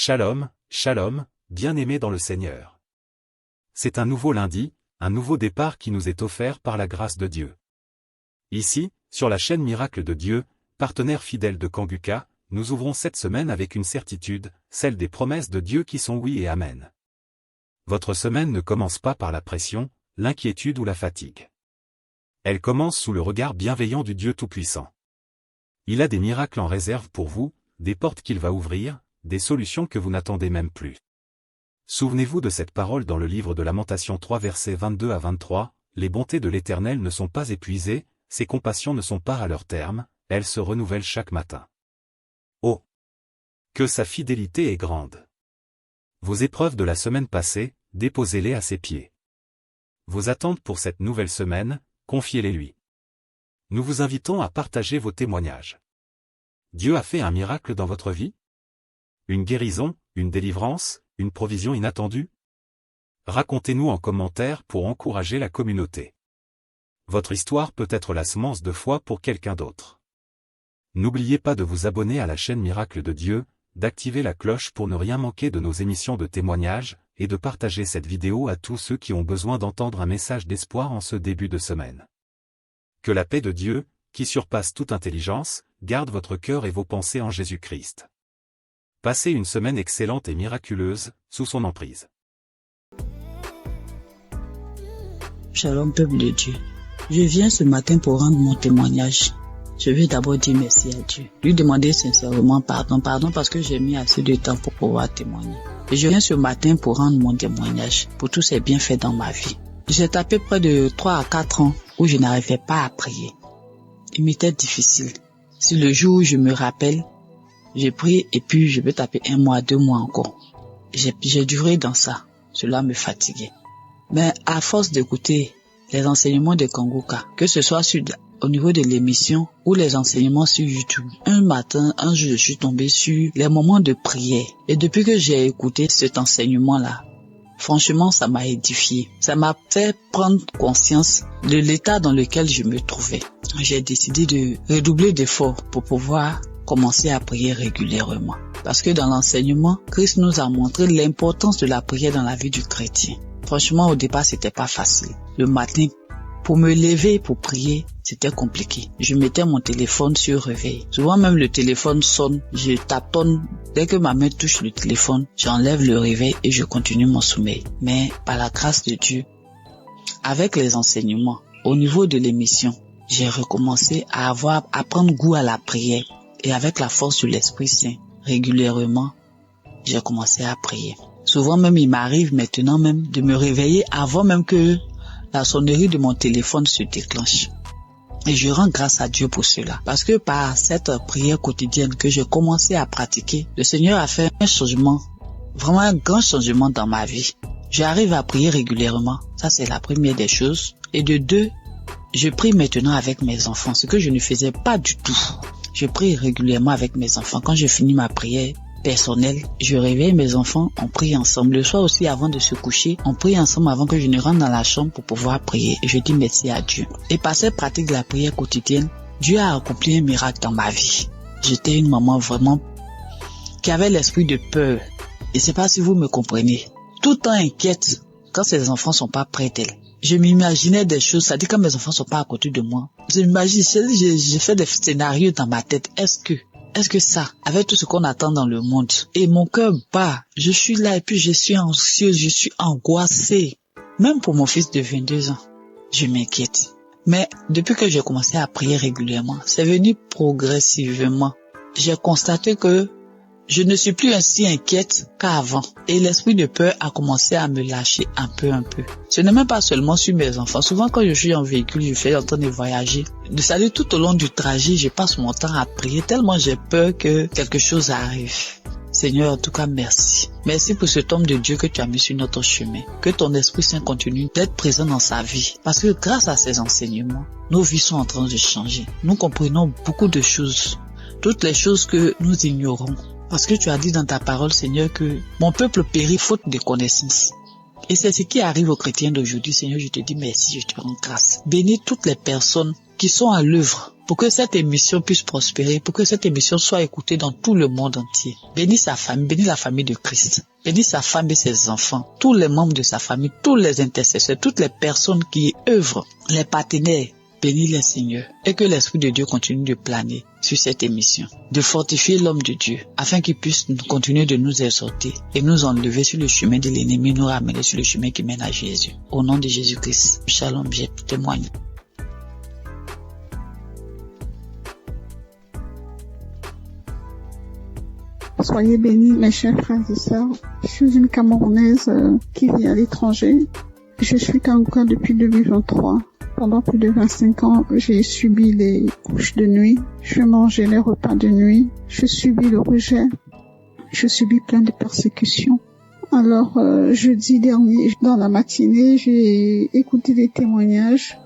Shalom, shalom, bien-aimés dans le Seigneur. C'est un nouveau lundi, un nouveau départ qui nous est offert par la grâce de Dieu. Ici, sur la chaîne Miracle de Dieu, partenaire fidèle de Kanguka, nous ouvrons cette semaine avec une certitude, celle des promesses de Dieu qui sont oui et amen. Votre semaine ne commence pas par la pression, l'inquiétude ou la fatigue. Elle commence sous le regard bienveillant du Dieu Tout-Puissant. Il a des miracles en réserve pour vous, des portes qu'il va ouvrir, des solutions que vous n'attendez même plus. Souvenez-vous de cette parole dans le livre de Lamentations 3 versets 22 à 23, « Les bontés de l'Éternel ne sont pas épuisées, ses compassions ne sont pas à leur terme, elles se renouvellent chaque matin. » Oh! Que sa fidélité est grande! Vos épreuves de la semaine passée, déposez-les à ses pieds. Vos attentes pour cette nouvelle semaine, confiez-les lui. Nous vous invitons à partager vos témoignages. Dieu a fait un miracle dans votre vie? Une guérison, une délivrance, une provision inattendue? Racontez-nous en commentaire pour encourager la communauté. Votre histoire peut être la semence de foi pour quelqu'un d'autre. N'oubliez pas de vous abonner à la chaîne Miracle de Dieu, d'activer la cloche pour ne rien manquer de nos émissions de témoignages, et de partager cette vidéo à tous ceux qui ont besoin d'entendre un message d'espoir en ce début de semaine. Que la paix de Dieu, qui surpasse toute intelligence, garde votre cœur et vos pensées en Jésus-Christ. Passez une semaine excellente et miraculeuse, sous son emprise. Shalom peuple de Dieu. Je viens ce matin pour rendre mon témoignage. Je veux d'abord dire merci à Dieu. Lui demander sincèrement pardon parce que j'ai mis assez de temps pour pouvoir témoigner. Et je viens ce matin pour rendre mon témoignage, pour tous ces bienfaits dans ma vie. J'ai tapé près de 3 à 4 ans où je n'arrivais pas à prier. Il m'était difficile. Si le jour où je me rappelle, j'ai prié et puis je peux taper 1 mois, 2 mois encore. J'ai duré dans ça. Cela me fatiguait. Mais à force d'écouter les enseignements de Kanguka, que ce soit au niveau de l'émission ou les enseignements sur YouTube, un jour, je suis tombée sur les moments de prière. Et depuis que j'ai écouté cet enseignement-là, franchement, ça m'a édifié. Ça m'a fait prendre conscience de l'état dans lequel je me trouvais. J'ai décidé de redoubler d'efforts pour pouvoir commencer à prier régulièrement. Parce que dans l'enseignement, Christ nous a montré l'importance de la prière dans la vie du chrétien. Franchement, au départ, c'était pas facile. Le matin, pour me lever pour prier, c'était compliqué. Je mettais mon téléphone sur réveil. Souvent même le téléphone sonne, je taponne. Dès que ma main touche le téléphone, j'enlève le réveil et je continue mon sommeil. Mais par la grâce de Dieu, avec les enseignements, au niveau de l'émission, j'ai recommencé à prendre goût à la prière. Et avec la force de l'Esprit Saint, régulièrement, j'ai commencé à prier. Souvent même, il m'arrive maintenant même de me réveiller avant même que la sonnerie de mon téléphone se déclenche. Et je rends grâce à Dieu pour cela. Parce que par cette prière quotidienne que j'ai commencé à pratiquer, le Seigneur a fait un changement, vraiment un grand changement dans ma vie. J'arrive à prier régulièrement. Ça, c'est la première des choses. Et de 2, je prie maintenant avec mes enfants, ce que je ne faisais pas du tout. Je prie régulièrement avec mes enfants. Quand je finis ma prière personnelle, je réveille mes enfants, on prie ensemble. Le soir aussi, avant de se coucher, on prie ensemble avant que je ne rentre dans la chambre pour pouvoir prier. Et je dis merci à Dieu. Et par cette pratique de la prière quotidienne, Dieu a accompli un miracle dans ma vie. J'étais une maman vraiment qui avait l'esprit de peur. Et c'est pas si vous me comprenez. Tout le temps inquiète quand ses enfants sont pas près d'elle. Je m'imaginais des choses, ça dit quand mes enfants sont pas à côté de moi. Je m'imagine, j'ai fait des scénarios dans ma tête. Est-ce que ça, avec tout ce qu'on attend dans le monde, et mon cœur bat, je suis là et puis je suis anxieuse, je suis angoissée. Même pour mon fils de 22 ans, je m'inquiète. Mais depuis que j'ai commencé à prier régulièrement, c'est venu progressivement. J'ai constaté que je ne suis plus ainsi inquiète qu'avant. Et l'esprit de peur a commencé à me lâcher un peu. Ce n'est même pas seulement sur mes enfants. Souvent quand je suis en véhicule, je suis en train de voyager. C'est-à-dire tout au long du trajet, je passe mon temps à prier tellement j'ai peur que quelque chose arrive. Seigneur, en tout cas, merci. Merci pour cet homme de Dieu que tu as mis sur notre chemin. Que ton Esprit Saint continue d'être présent dans sa vie. Parce que grâce à ces enseignements, nos vies sont en train de changer. Nous comprenons beaucoup de choses. Toutes les choses que nous ignorons. Parce que tu as dit dans ta parole, Seigneur, que mon peuple périt faute de connaissance. Et c'est ce qui arrive aux chrétiens d'aujourd'hui. Seigneur, je te dis merci, je te rends grâce. Bénis toutes les personnes qui sont à l'œuvre pour que cette émission puisse prospérer, pour que cette émission soit écoutée dans tout le monde entier. Bénis sa famille, bénis la famille de Christ. Bénis sa femme et ses enfants, tous les membres de sa famille, tous les intercesseurs, toutes les personnes qui œuvrent, les partenaires. Bénis les Seigneur et que l'Esprit de Dieu continue de planer sur cette émission, de fortifier l'homme de Dieu afin qu'il puisse continuer de nous exhorter et nous enlever sur le chemin de l'ennemi, nous ramener sur le chemin qui mène à Jésus. Au nom de Jésus-Christ, shalom, je témoigne. Soyez bénis, mes chers frères et sœurs. Je suis une Camerounaise qui vit à l'étranger. Je suis camerounaise depuis 2023. Pendant plus de 25 ans, j'ai subi les couches de nuit. Je mangeais les repas de nuit. Je subis le rejet. Je subis plein de persécutions. Alors, jeudi dernier, dans la matinée, j'ai écouté des témoignages.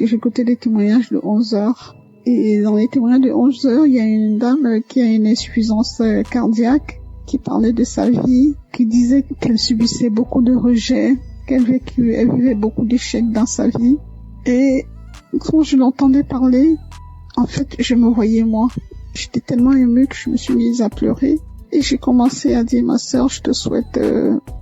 J'ai écouté des témoignages de 11 heures. Et dans les témoignages de 11 heures, il y a une dame qui a une insuffisance cardiaque, qui parlait de sa vie, qui disait qu'elle subissait beaucoup de rejets, qu'elle vivait beaucoup d'échecs dans sa vie. Et quand je l'entendais parler, en fait, je me voyais moi. J'étais tellement émue que je me suis mise à pleurer. Et j'ai commencé à dire, ma sœur, je te souhaite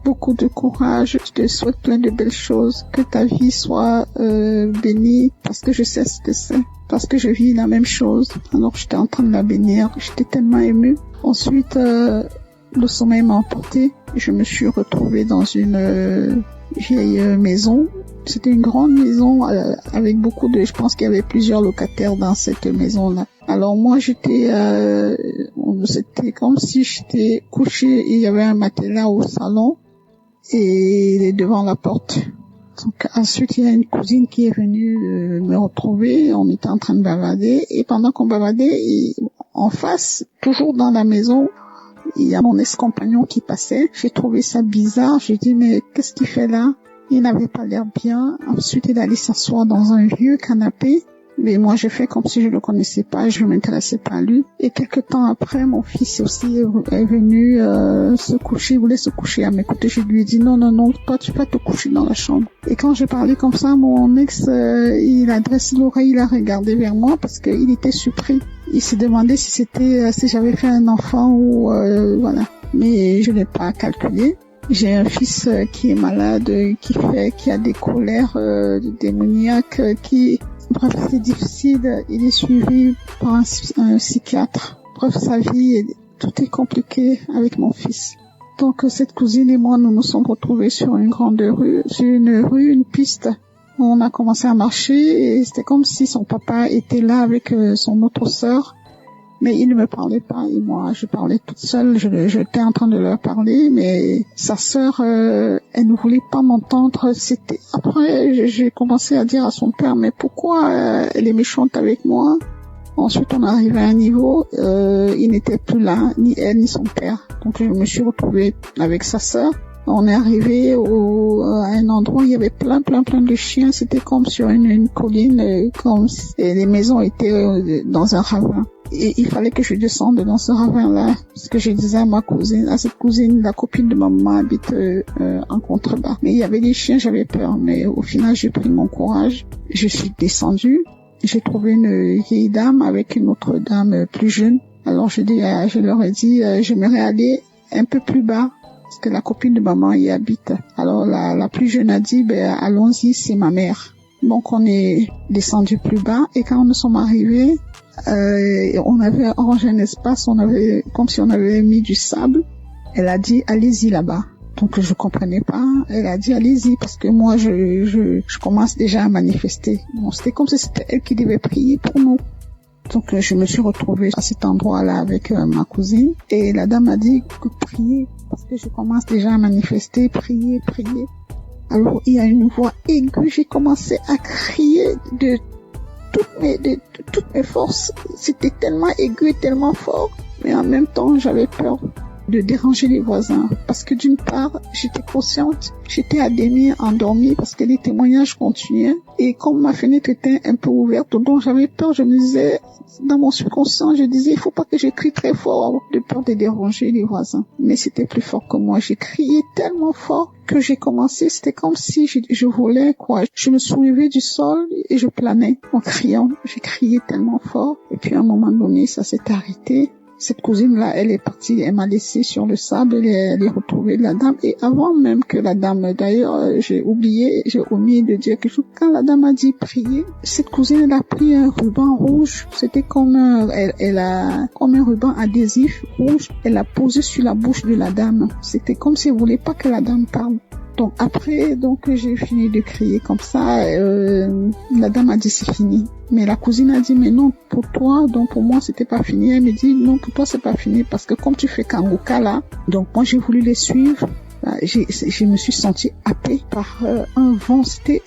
beaucoup de courage, je te souhaite plein de belles choses, que ta vie soit bénie, parce que je sais ce que c'est, parce que je vis la même chose. Alors j'étais en train de la bénir, j'étais tellement émue. Ensuite, le sommeil m'a emporté. Je me suis retrouvée dans une vieille maison. C'était une grande maison avec beaucoup de... Je pense qu'il y avait plusieurs locataires dans cette maison-là. Alors moi, c'était comme si j'étais couchée. Il y avait un matelas au salon et devant la porte. Donc ensuite, il y a une cousine qui est venue me retrouver. On était en train de bavarder et pendant qu'on bavardait, en face, toujours dans la maison, il y a mon ex-compagnon qui passait. J'ai trouvé ça bizarre. J'ai dit, mais qu'est-ce qu'il fait là? Il n'avait pas l'air bien. Ensuite, il allait s'asseoir dans un vieux canapé. Mais moi, j'ai fait comme si je le connaissais pas, je m'intéressais pas à lui. Et quelque temps après, mon fils aussi est venu se coucher, il voulait se coucher à mes côtés. Je lui ai dit, non, toi, tu vas te coucher dans la chambre. Et quand j'ai parlé comme ça, mon ex, il a dressé l'oreille, il a regardé vers moi parce qu'il était surpris. Il s'est demandé si j'avais fait un enfant ou voilà. Mais je n'ai pas calculé. J'ai un fils qui est malade, qui a des colères démoniaques, bref, c'est difficile. Il est suivi par un psychiatre. Bref, sa vie, tout est compliqué avec mon fils. Donc, cette cousine et moi, nous nous sommes retrouvés sur une grande rue, une piste. On a commencé à marcher et c'était comme si son papa était là avec son autre sœur. Mais il ne me parlait pas et moi, je parlais toute seule. J'étais en train de leur parler, mais sa sœur, elle ne voulait pas m'entendre. Après, j'ai commencé à dire à son père, mais pourquoi elle est méchante avec moi? Ensuite, on est arrivé à un niveau, il n'était plus là, ni elle ni son père. Donc, je me suis retrouvée avec sa sœur. On est arrivé à un endroit où il y avait plein de chiens. C'était comme sur une colline, et les maisons étaient dans un ravin. Et il fallait que je descende dans ce ravin-là, parce que je disais à cette cousine, la copine de maman habite en contrebas. Mais il y avait des chiens, j'avais peur. Mais au final, j'ai pris mon courage. Je suis descendue. J'ai trouvé une vieille dame avec une autre dame plus jeune. Alors je leur ai dit, j'aimerais aller un peu plus bas, parce que la copine de maman y habite. Alors la plus jeune a dit, allons-y, c'est ma mère. Donc on est descendu plus bas et quand nous sommes arrivés, on avait arrangé un espace, comme si on avait mis du sable. Elle a dit, allez-y là-bas. Donc je comprenais pas. Elle a dit, allez-y, parce que moi je commence déjà à manifester. Bon, c'était comme si c'était elle qui devait prier pour nous. Donc je me suis retrouvée à cet endroit-là avec ma cousine et la dame a dit que prier, parce que je commence déjà à manifester, prier. Alors il y a une voix aiguë, j'ai commencé à crier de toutes mes forces. C'était tellement aigu et tellement fort, mais en même temps j'avais peur. de déranger les voisins. Parce que d'une part, j'étais consciente, j'étais à demi endormie parce que les témoignages continuaient. Et comme ma fenêtre était un peu ouverte, donc j'avais peur, je me disais, dans mon subconscient, je disais, il faut pas que je crie très fort de peur de déranger les voisins. Mais c'était plus fort que moi. J'ai crié tellement fort que j'ai commencé, c'était comme si je volais, quoi. Je me soulevais du sol et je planais en criant. J'ai crié tellement fort. Et puis à un moment donné, ça s'est arrêté. Cette cousine-là, elle est partie, elle m'a laissé sur le sable, elle est retrouvée la dame. Et avant même que la dame, d'ailleurs, j'ai omis de dire quelque chose. Quand la dame a dit prier, cette cousine, elle a pris un ruban rouge. C'était comme comme un ruban adhésif rouge. Elle l'a posé sur la bouche de la dame. C'était comme si elle voulait pas que la dame parle. Donc après, j'ai fini de crier comme ça. La dame a dit c'est fini. Mais la cousine a dit mais non pour toi, donc pour moi c'était pas fini. Elle me dit non pour toi c'est pas fini parce que comme tu fais Kangoka là, donc moi j'ai voulu les suivre. Je me suis sentie happée par un vent. C'était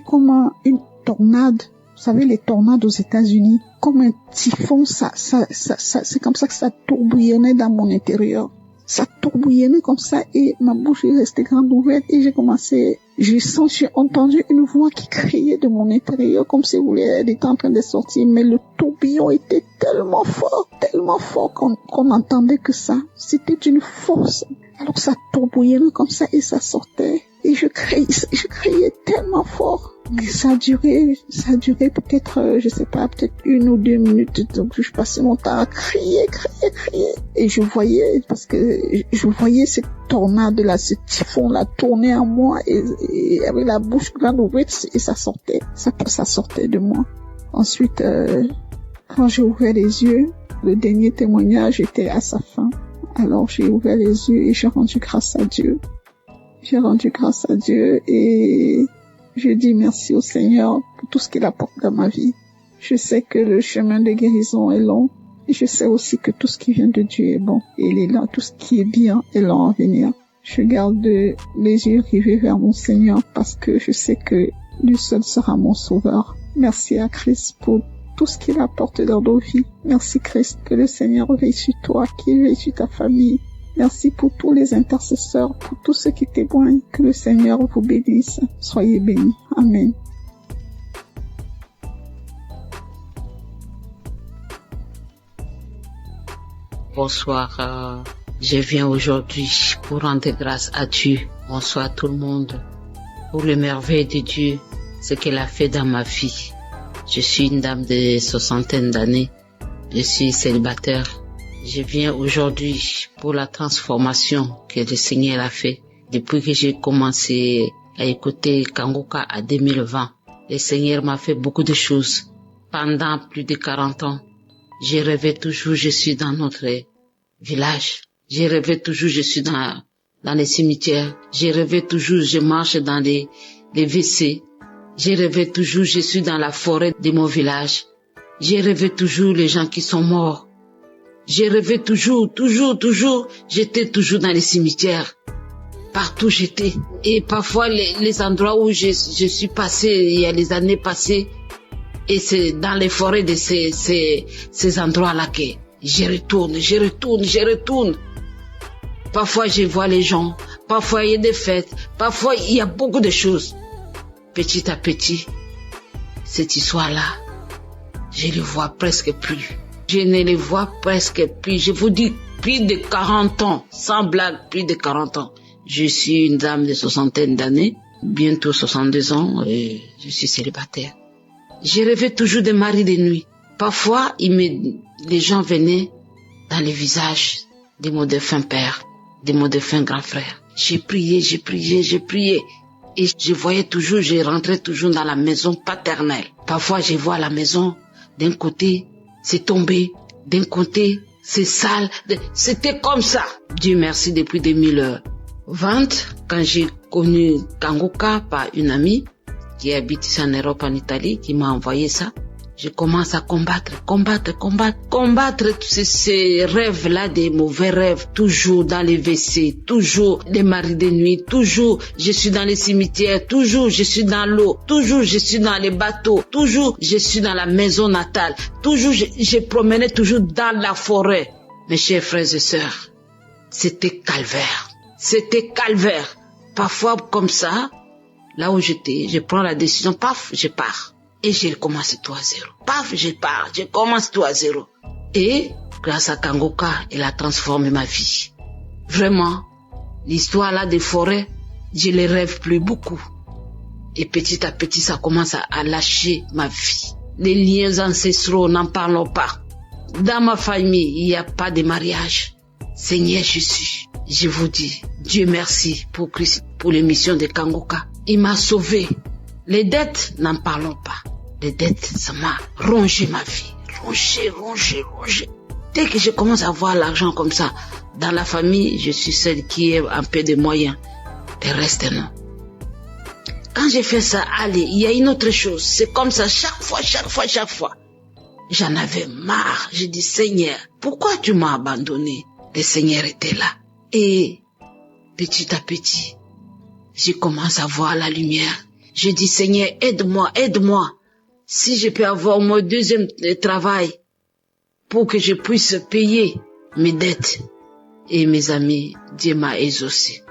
comme une tornade. Vous savez les tornades aux États-Unis, comme un typhon. Ça c'est comme ça que ça tourbillonnait dans mon intérieur. Ça tourbillonnait comme ça et ma bouche est restée grande ouverte et j'ai entendu une voix qui criait de mon intérieur comme si elle était en train de sortir, mais le tourbillon était tellement fort qu'on entendait que ça. C'était d'une force. Alors ça tourbillonnait comme ça et ça sortait. Et je criais tellement fort. Mais ça a duré peut-être, je sais pas, peut-être 1 ou 2 minutes. Donc, je passais mon temps à crier. Et je voyais cette tornade-là, ce typhon-là tourner en moi et avec la bouche grande ouverte et ça sortait. Ça sortait de moi. Ensuite, quand j'ai ouvert les yeux, le dernier témoignage était à sa fin. Alors, j'ai ouvert les yeux et j'ai rendu grâce à Dieu. Et je dis merci au Seigneur pour tout ce qu'il apporte dans ma vie. Je sais que le chemin de guérison est long et je sais aussi que tout ce qui vient de Dieu est bon. Et il est là, tout ce qui est bien est là en venir. Je garde les yeux rivés vers mon Seigneur parce que je sais que lui seul sera mon sauveur. Merci à Christ pour tout ce qu'il apporte dans nos vies. Merci Christ, que le Seigneur veille sur toi, qu'il veille sur ta famille. Merci pour tous les intercesseurs, pour tous ceux qui témoignent. Que le Seigneur vous bénisse. Soyez bénis. Amen. Bonsoir. Je viens aujourd'hui pour rendre grâce à Dieu. Bonsoir tout le monde. Pour les merveilles de Dieu, ce qu'il a fait dans ma vie. Je suis une dame de 60 d'années. Je suis célibataire. Je viens aujourd'hui pour la transformation que le Seigneur a fait. Depuis que j'ai commencé à écouter Kangoka en 2020, le Seigneur m'a fait beaucoup de choses. Pendant plus de 40 ans, j'ai rêvé toujours, je suis dans notre village. J'ai rêvé toujours, je suis dans les cimetières. J'ai rêvé toujours, je marche dans les WC. J'ai rêvé toujours, je suis dans la forêt de mon village. J'ai rêvé toujours les gens qui sont morts. J'ai rêvé toujours, j'étais toujours dans les cimetières. Partout j'étais. Et parfois les endroits où je suis passée, il y a les années passées, et c'est dans les forêts de ces endroits-là que je retourne. Parfois je vois les gens, parfois il y a des fêtes, parfois il y a beaucoup de choses. Petit à petit, cette histoire-là, je ne vois presque plus. Je ne les vois presque plus. Je vous dis, plus de 40 ans. Sans blague, plus de 40 ans. Je suis une dame de 60 d'années. Bientôt 62 ans. Et je suis célibataire. Je rêvais toujours des maris de nuit. Parfois, les gens venaient dans les visages de mon défunt père, de mon défunt grand frère. J'ai prié. Et je voyais toujours, je rentrais toujours dans la maison paternelle. Parfois, je vois la maison d'un côté, c'est tombé, d'un côté, c'est sale. C'était comme ça. Dieu merci, depuis 2020, quand j'ai connu Kangoka par une amie qui habite ici en Europe, en Italie, qui m'a envoyé ça, je commence à combattre tous ces rêves-là, des mauvais rêves, toujours dans les WC, toujours les maris de nuit, toujours je suis dans les cimetières, toujours je suis dans l'eau, toujours je suis dans les bateaux, toujours je suis dans la maison natale, toujours je promenais toujours dans la forêt. Mes chers frères et sœurs, c'était calvaire. C'était calvaire. Parfois, comme ça, là où j'étais, je prends la décision, paf, je pars. Et je commence tout à zéro. Paf, je pars, je commence tout à zéro. Et, grâce à Kangoka, elle a transformé ma vie. Vraiment, l'histoire là des forêts, je les rêve plus beaucoup. Et petit à petit, ça commence à lâcher ma vie. Les liens ancestraux, n'en parlons pas. Dans ma famille, il n'y a pas de mariage. Seigneur Jésus, je vous dis, Dieu merci pour Christ, pour l'émission de Kangoka. Il m'a sauvé. Les dettes, n'en parlons pas. Les dettes, ça m'a rongé ma vie. Rongé. Dès que je commence à voir l'argent comme ça, dans la famille, je suis celle qui a un peu de moyens. Le reste, non. Quand j'ai fait ça, allez, il y a une autre chose. C'est comme ça, chaque fois. J'en avais marre. J'ai dit, Seigneur, pourquoi tu m'as abandonné? Le Seigneur était là. Et petit à petit, je commence à voir la lumière. Je dis, Seigneur, aide-moi. Si je peux avoir mon deuxième travail pour que je puisse payer mes dettes. Et mes amis, Dieu m'a exaucé.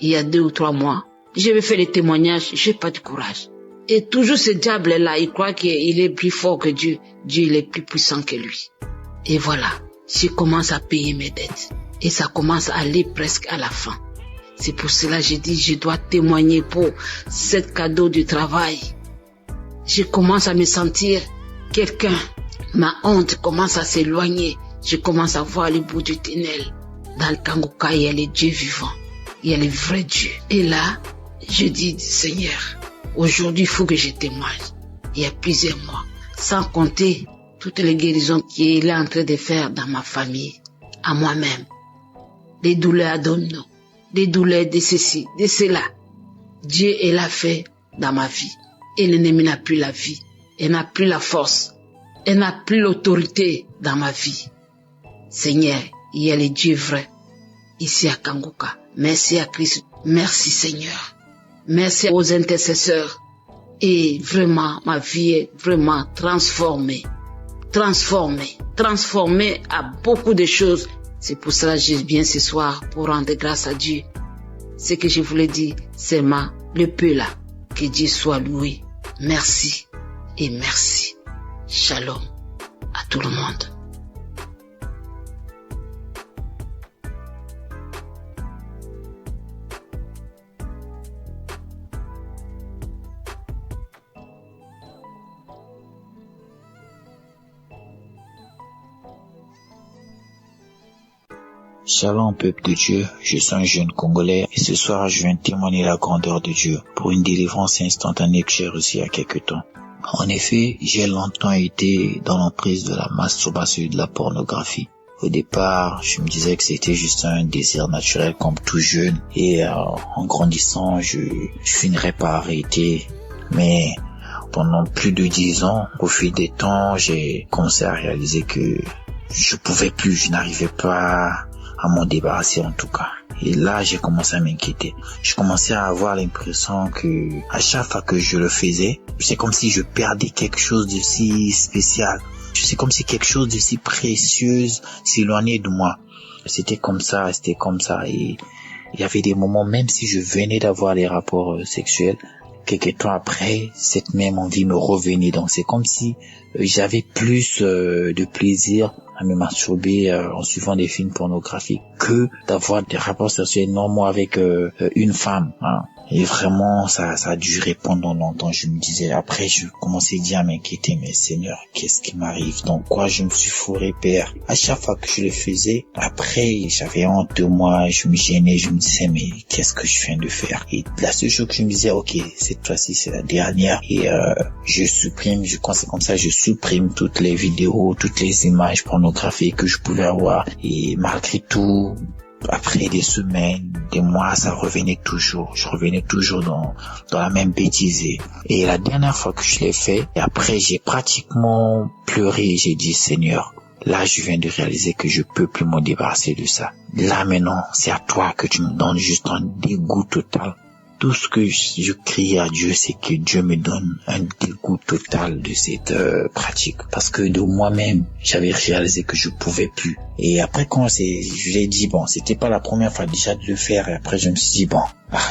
Il y a 2 ou 3 mois, je vais faire les témoignages, j'ai pas de courage. Et toujours ce diable-là, il croit qu'il est plus fort que Dieu. Dieu, il est plus puissant que lui. Et voilà, je commence à payer mes dettes. Et ça commence à aller presque à la fin. C'est pour cela que j'ai dit, je dois témoigner pour ce cadeau du travail. Je commence à me sentir quelqu'un. Ma honte commence à s'éloigner. Je commence à voir le bout du tunnel. Dans le Kangoka, il y a les dieux vivants. Il y a les vrais dieux. Et là, je dis, Seigneur, aujourd'hui, il faut que je témoigne. Il y a plusieurs mois. Sans compter toutes les guérisons qu'il est en train de faire dans ma famille, à moi-même. Des douleurs abdominaux, des douleurs de ceci, de cela. Dieu, il a fait dans ma vie. Et l'ennemi n'a plus la vie. Il n'a plus la force. Il n'a plus l'autorité dans ma vie. Seigneur, il y a les dieux vrais ici à Kangoka. Merci à Christ. Merci Seigneur. Merci aux intercesseurs. Et vraiment, ma vie est vraiment transformée. Transformée à beaucoup de choses. C'est pour cela que je viens ce soir pour rendre grâce à Dieu. Ce que je voulais dire, c'est le peu là. Que Dieu soit loué. Merci et merci. Shalom à tout le monde. Shalom peuple de Dieu, je suis un jeune Congolais et ce soir je viens témoigner la grandeur de Dieu pour une délivrance instantanée que j'ai reçue il y a quelque temps. En effet, j'ai longtemps été dans l'emprise de la masturbation et de la pornographie. Au départ, je me disais que c'était juste un désir naturel comme tout jeune et en grandissant, je finirais par arrêter. Mais pendant plus de 10 ans, au fil des temps, j'ai commencé à réaliser que je pouvais plus, je n'arrivais pas à m'en débarrasser en tout cas. Et là, j'ai commencé à m'inquiéter. Je commençais à avoir l'impression que à chaque fois que je le faisais, c'est comme si je perdais quelque chose de si spécial. C'est comme si quelque chose de si précieux s'éloignait de moi. C'était comme ça. Et il y avait des moments, même si je venais d'avoir des rapports sexuels, quelques temps après, cette même envie me revenait. Donc c'est comme si j'avais plus de plaisir à me masturber en suivant des films pornographiques que d'avoir des rapports sexuels normaux avec une femme. Hein. Et vraiment, ça a duré pendant longtemps. Je me disais, après, je commençais déjà à m'inquiéter, mais Seigneur, qu'est-ce qui m'arrive? Dans quoi je me suis fourré, Père? À chaque fois que je le faisais, après, j'avais honte de moi, je me gênais, je me disais, mais qu'est-ce que je viens de faire? Et la seule chose que je me disais, ok, cette fois-ci, c'est la dernière. Et je supprime toutes les vidéos, toutes les images pornographiques que je pouvais avoir. Et malgré tout, après des semaines, des mois, ça revenait toujours. Je revenais toujours dans la même bêtise. Et la dernière fois que je l'ai fait, et après j'ai pratiquement pleuré. J'ai dit, Seigneur, là je viens de réaliser que je peux plus me débarrasser de ça. Là maintenant, c'est à toi que tu me donnes juste un dégoût total tout ce que je crie à Dieu, c'est que Dieu me donne un dégoût total de cette pratique. Parce que de moi-même, j'avais réalisé que je pouvais plus. Et après, je l'ai dit, bon, c'était pas la première fois déjà de le faire. Et après, je me suis dit, bon,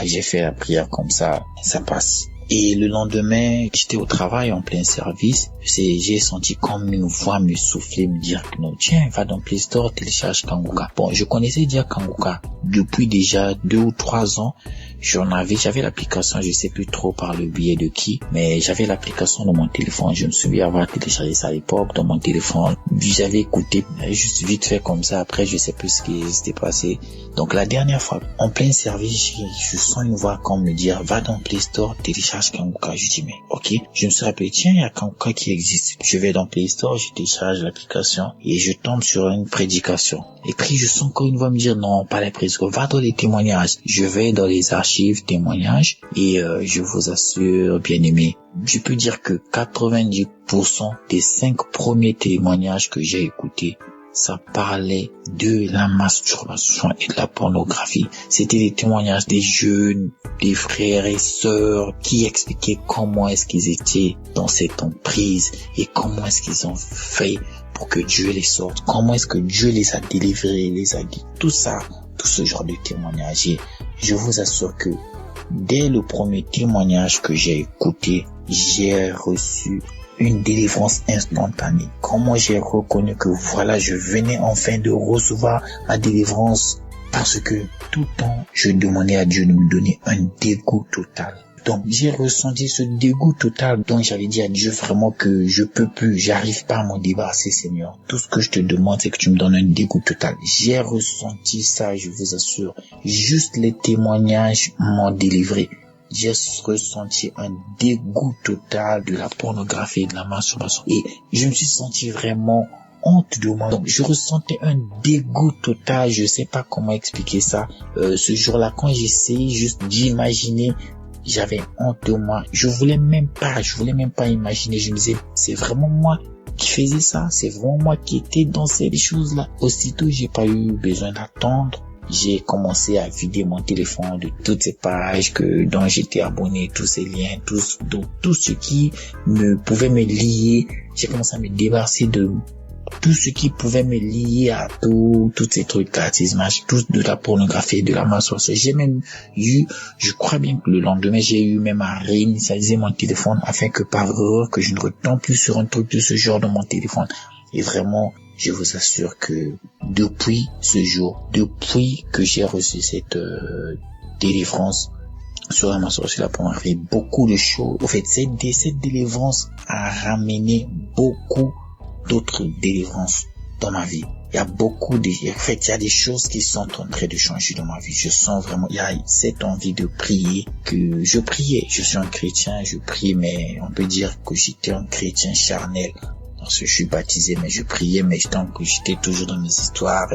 j'ai fait la prière comme ça passe. Et le lendemain, j'étais au travail en plein service. J'ai senti comme une voix me souffler, me dire que non, tiens, va dans Play Store, télécharge Kanguka. Bon, je connaissais déjà Kanguka depuis déjà 2 ou 3 ans. J'avais l'application, je sais plus trop par le biais de qui, mais j'avais l'application dans mon téléphone. Je me souviens avoir téléchargé ça à l'époque dans mon téléphone. J'avais écouté juste vite fait comme ça. Après, je sais plus ce qui s'était passé. Donc la dernière fois, en plein service, je sens une voix comme me dire, va dans Play Store, télécharge Kanguka. Je dis, mais ok. Je me suis rappelé, tiens, il y a Kanguka qui existe. Je vais dans Play Store, je télécharge l'application et je tombe sur une prédication. Et puis je sens encore une voix me dire, non, pas les prédications, va dans les témoignages. Je vais dans les archives témoignages et je vous assure, bien aimé, je peux dire que 90% des 5 premiers témoignages que j'ai écoutés, ça parlait de la masturbation et de la pornographie. C'était des témoignages des jeunes, des frères et sœurs qui expliquaient comment est-ce qu'ils étaient dans cette emprise et comment est-ce qu'ils ont fait pour que Dieu les sorte, comment est-ce que Dieu les a délivrés, les a guidés. Tout ça, tout ce genre de témoignages. Et je vous assure que dès le premier témoignage que j'ai écouté, j'ai reçu une délivrance instantanée. Comment j'ai reconnu que voilà, je venais enfin de recevoir ma délivrance parce que tout le temps, je demandais à Dieu de me donner un dégoût total. Donc, j'ai ressenti ce dégoût total. Donc, j'avais dit à Dieu vraiment que je peux plus, j'arrive pas à m'en débarrasser, Seigneur. Tout ce que je te demande, c'est que tu me donnes un dégoût total. J'ai ressenti ça, je vous assure. Juste les témoignages m'ont délivré. J'ai ressenti un dégoût total de la pornographie et de la masturbation. Et je me suis senti vraiment honte de moi. Donc, je ressentais un dégoût total. Je sais pas comment expliquer ça. Ce jour-là, quand j'essayais juste d'imaginer, j'avais honte de moi. Je voulais même pas imaginer. Je me disais, c'est vraiment moi qui faisais ça. C'est vraiment moi qui étais dans ces choses-là. Aussitôt, j'ai pas eu besoin d'attendre. J'ai commencé à vider mon téléphone de toutes ces pages dont j'étais abonné, tous ces liens, tout ce qui pouvait me lier. J'ai commencé à me débarrasser de tout ce qui pouvait me lier à tous ces trucs gratuitement, tout de la pornographie, de la masturbation. J'ai même eu, je crois bien que le lendemain, j'ai eu même à réinitialiser mon téléphone afin que par erreur, que je ne retombe plus sur un truc de ce genre dans mon téléphone. Et vraiment, je vous assure que depuis ce jour, depuis que j'ai reçu cette délivrance sur la masturbation, la pornographie, beaucoup de choses. En fait, cette délivrance a ramené beaucoup d'autres délivrances dans ma vie. Il y a il y a des choses qui sont en train de changer dans ma vie. Je sens vraiment, il y a cette envie de prier que je priais. Je suis un chrétien, je prie, mais on peut dire que j'étais un chrétien charnel. Parce que je suis baptisé, mais je priais, mais j'étais toujours dans mes histoires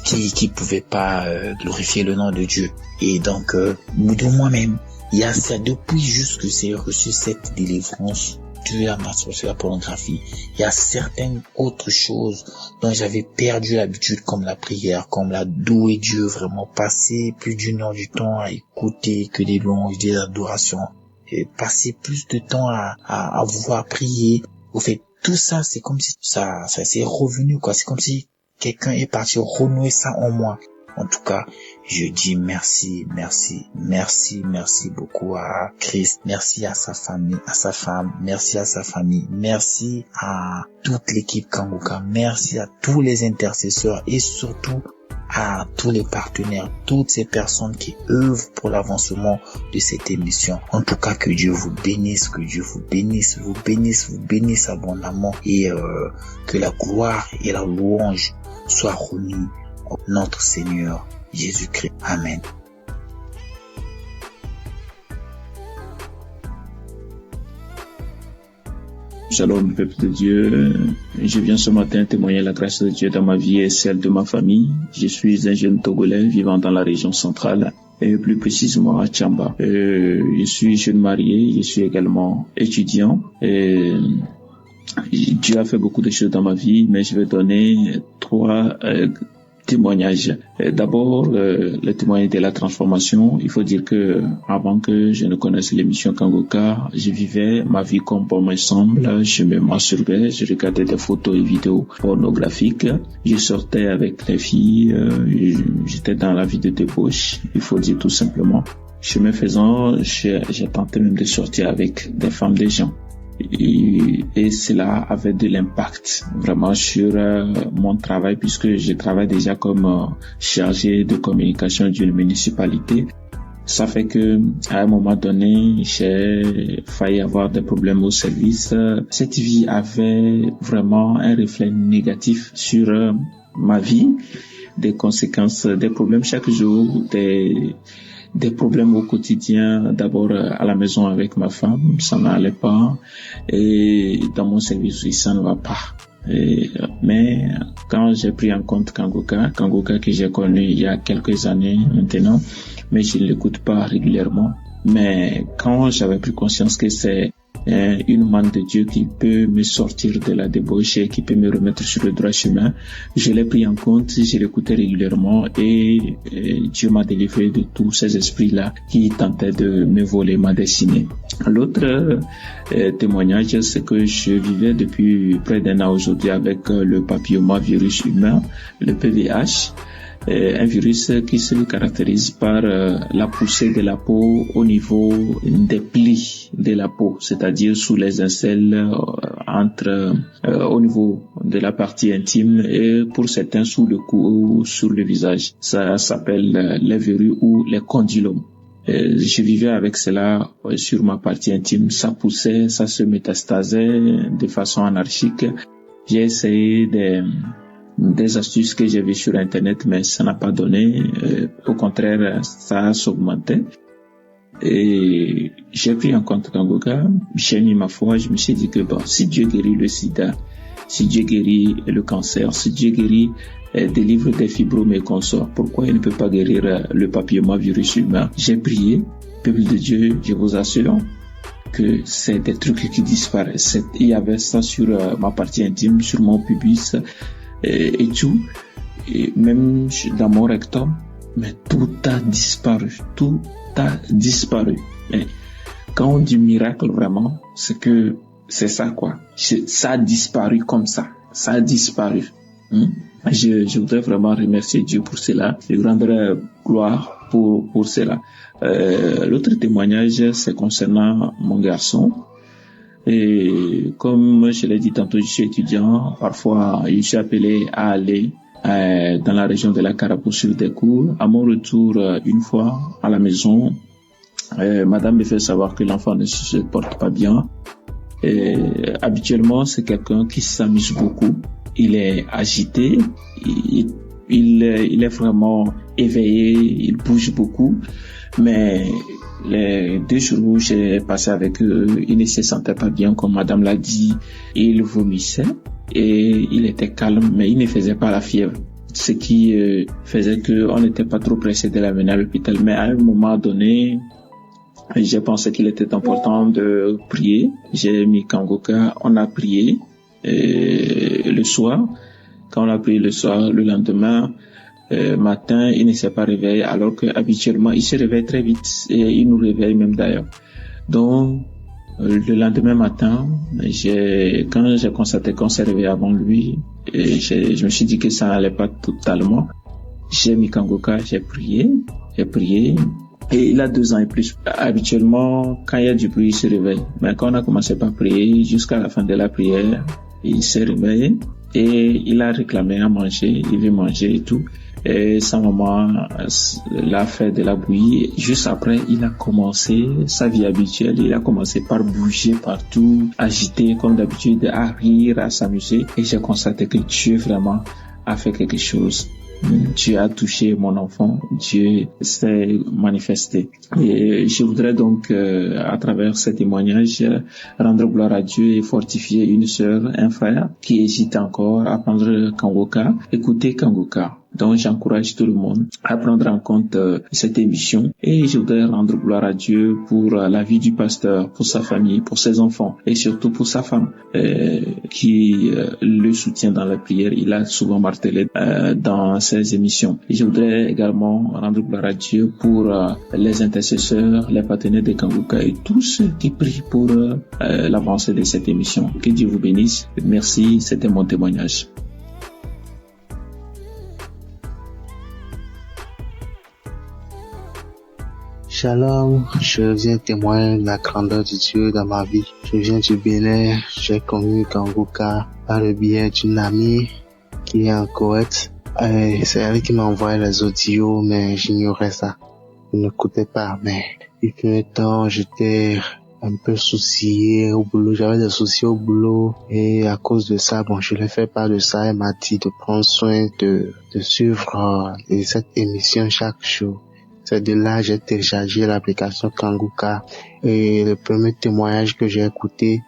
qui pouvaient pas glorifier le nom de Dieu. Et donc, de moi-même, il y a ça depuis juste que j'ai reçu cette délivrance de la masturbation, la pornographie. Il y a certaines autres choses dont j'avais perdu l'habitude, comme la prière, comme la louer Dieu, vraiment passer plus d'une heure du temps à écouter que des louanges, des adorations, et passer plus de temps à voir prier. Au fait, tout ça, c'est comme si ça s'est revenu, quoi. C'est comme si quelqu'un est parti renouer ça en moi. En tout cas, je dis merci beaucoup à Christ. Merci à sa famille, à sa femme. Merci à sa famille. Merci à toute l'équipe Kanguka. Merci à tous les intercesseurs et surtout à tous les partenaires, toutes ces personnes qui œuvrent pour l'avancement de cette émission. En tout cas, que Dieu vous bénisse, que Dieu vous bénisse, vous bénisse abondamment et que la gloire et la louange soient remises à notre Seigneur Jésus-Christ. Amen. Shalom, peuple de Dieu. Je viens ce matin témoigner la grâce de Dieu dans ma vie et celle de ma famille. Je suis un jeune Togolais vivant dans la région centrale et plus précisément à Tchamba. Je suis jeune marié, je suis également étudiant. Et Dieu a fait beaucoup de choses dans ma vie, mais je vais donner témoignages. D'abord, le témoignage de la transformation. Il faut dire que avant que je ne connaisse l'émission Kangoka, je vivais ma vie comme bon me semble. Je me masturbais, je regardais des photos et vidéos pornographiques. Je sortais avec les filles, j'étais dans la vie de débauche, il faut dire tout simplement. Chemin faisant, j'ai tenté même de sortir avec des femmes des gens. Et cela avait de l'impact vraiment sur mon travail, puisque je travaille déjà comme chargé de communication d'une municipalité. Ça fait que à un moment donné, j'ai failli avoir des problèmes au service. Cette vie avait vraiment un reflet négatif sur ma vie, des conséquences, des problèmes chaque jour, des problèmes au quotidien, d'abord à la maison avec ma femme, ça n'allait pas, et dans mon service aussi, ça ne va pas. Mais quand j'ai pris en compte Kangoka que j'ai connu il y a quelques années maintenant, mais je ne l'écoute pas régulièrement. Mais quand j'avais pris conscience que c'est une main de Dieu qui peut me sortir de la débauche et qui peut me remettre sur le droit chemin, je l'ai pris en compte, je l'écoutais régulièrement et Dieu m'a délivré de tous ces esprits-là qui tentaient de me voler ma destinée. L'autre témoignage, c'est que je vivais depuis près d'un an aujourd'hui avec le papillomavirus humain, le PVH. Un virus qui se caractérise par la poussée de la peau au niveau des plis de la peau, c'est-à-dire sous les aisselles, au niveau de la partie intime et pour certains sous le cou ou sur le visage. Ça s'appelle les verrues ou les condylomes. Je vivais avec cela sur ma partie intime, ça poussait, ça se métastasait de façon anarchique. J'ai essayé des astuces que j'ai vues sur Internet, mais ça n'a pas donné. Au contraire, ça s'augmentait. Et j'ai pris en compte Kangoka, j'ai mis ma foi, je me suis dit que bon, si Dieu guérit le sida, si Dieu guérit le cancer, si Dieu guérit délivre des fibromes et consorts, pourquoi il ne peut pas guérir le papillomavirus humain? J'ai prié, peuple de Dieu, je vous assure que c'est des trucs qui disparaissent. Il y avait ça sur ma partie intime, sur mon pubis, et tout, et même dans mon rectum, mais tout a disparu, Mais quand on dit miracle vraiment, c'est ça quoi, ça a disparu comme ça a disparu. Je voudrais vraiment remercier Dieu pour cela, je rendrai gloire pour cela. L'autre témoignage, c'est concernant mon garçon. Et comme je l'ai dit tantôt, je suis étudiant. Parfois, je suis appelé à aller dans la région de la Cara pour suivre des cours. À mon retour, une fois à la maison, madame me fait savoir que l'enfant ne se porte pas bien. Et, habituellement, c'est quelqu'un qui s'amuse beaucoup. Il est agité, il est vraiment éveillé, il bouge beaucoup. Mais les 2 jours où j'ai passé avec eux, il ne se sentait pas bien, comme madame l'a dit. Il vomissait et il était calme, mais il ne faisait pas la fièvre. Ce qui faisait qu'on n'était pas trop pressé de l'amener à l'hôpital. Mais à un moment donné, j'ai pensé qu'il était important de prier. J'ai mis Kangoka, on a prié le soir. Quand on a prié le soir, le lendemain, matin, il ne s'est pas réveillé, alors que habituellement il se réveille très vite et il nous réveille même d'ailleurs. Donc le lendemain matin, quand j'ai constaté qu'on s'est réveillé avant lui, je me suis dit que ça n'allait pas totalement. J'ai mis Kangoka, j'ai prié, et il a 2 ans et plus. Habituellement, quand il y a du bruit, il se réveille. Mais quand on a commencé par prier, jusqu'à la fin de la prière, il s'est réveillé et il a réclamé à manger, il veut manger et tout. Et sa maman l'a fait de la bouillie. Juste après, il a commencé sa vie habituelle. Il a commencé par bouger partout, agiter comme d'habitude, à rire, à s'amuser. Et j'ai constaté que Dieu vraiment a fait quelque chose. Dieu a touché mon enfant, Dieu s'est manifesté. Et je voudrais donc, à travers ce témoignage, rendre gloire à Dieu et fortifier une sœur, un frère qui hésite encore à prendre Kangoka. Écoutez Kangoka. Donc j'encourage tout le monde à prendre en compte cette émission et je voudrais rendre gloire à Dieu pour la vie du pasteur, pour sa famille, pour ses enfants et surtout pour sa femme qui le soutient dans la prière. Il a souvent martelé dans ses émissions. Et je voudrais également rendre gloire à Dieu pour les intercesseurs, les partenaires de Kanguka et tous ceux qui prient pour l'avancée de cette émission. Que Dieu vous bénisse. Merci, c'était mon témoignage. Shalom, je viens témoigner de la grandeur de Dieu dans ma vie. Je viens du Bénin, j'ai connu Kanguka par le biais d'une amie qui est en Koweït. C'est elle qui m'a envoyé les audios, mais j'ignorais ça. Je n'écoutais pas, mais il fut un temps, j'étais un peu soucié au boulot, j'avais des soucis au boulot et à cause de ça, je l'ai fait part de ça. Elle m'a dit de prendre soin de suivre cette émission chaque jour. C'est de là j'ai téléchargé l'application Kanguka et le premier témoignage que j'ai écouté,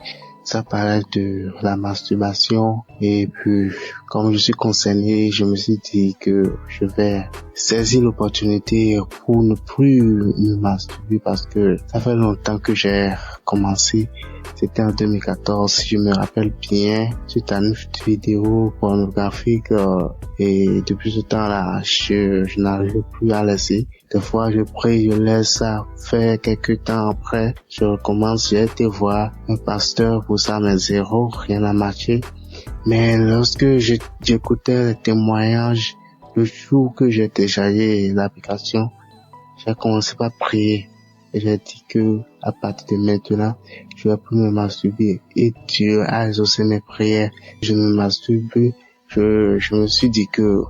ça parlait de la masturbation et puis comme je suis concerné, je me suis dit que je vais saisir l'opportunité pour ne plus me masturber parce que ça fait longtemps que j'ai commencé. C'était en 2014, si je me rappelle bien, suite à une vidéo pornographique et depuis ce temps-là, je n'arrive plus à laisser. Des fois, je prie, je laisse ça faire quelques temps après, je recommence, j'ai été voir un pasteur pour ça, mais zéro, rien n'a marché. Mais lorsque j'écoutais les témoignages, le jour que j'ai téléchargé l'application, j'ai commencé à prier. Et j'ai dit que, à partir de maintenant, je vais plus me masturber. Et Dieu a exaucé mes prières. Je ne me masturbe plus. Je me suis dit que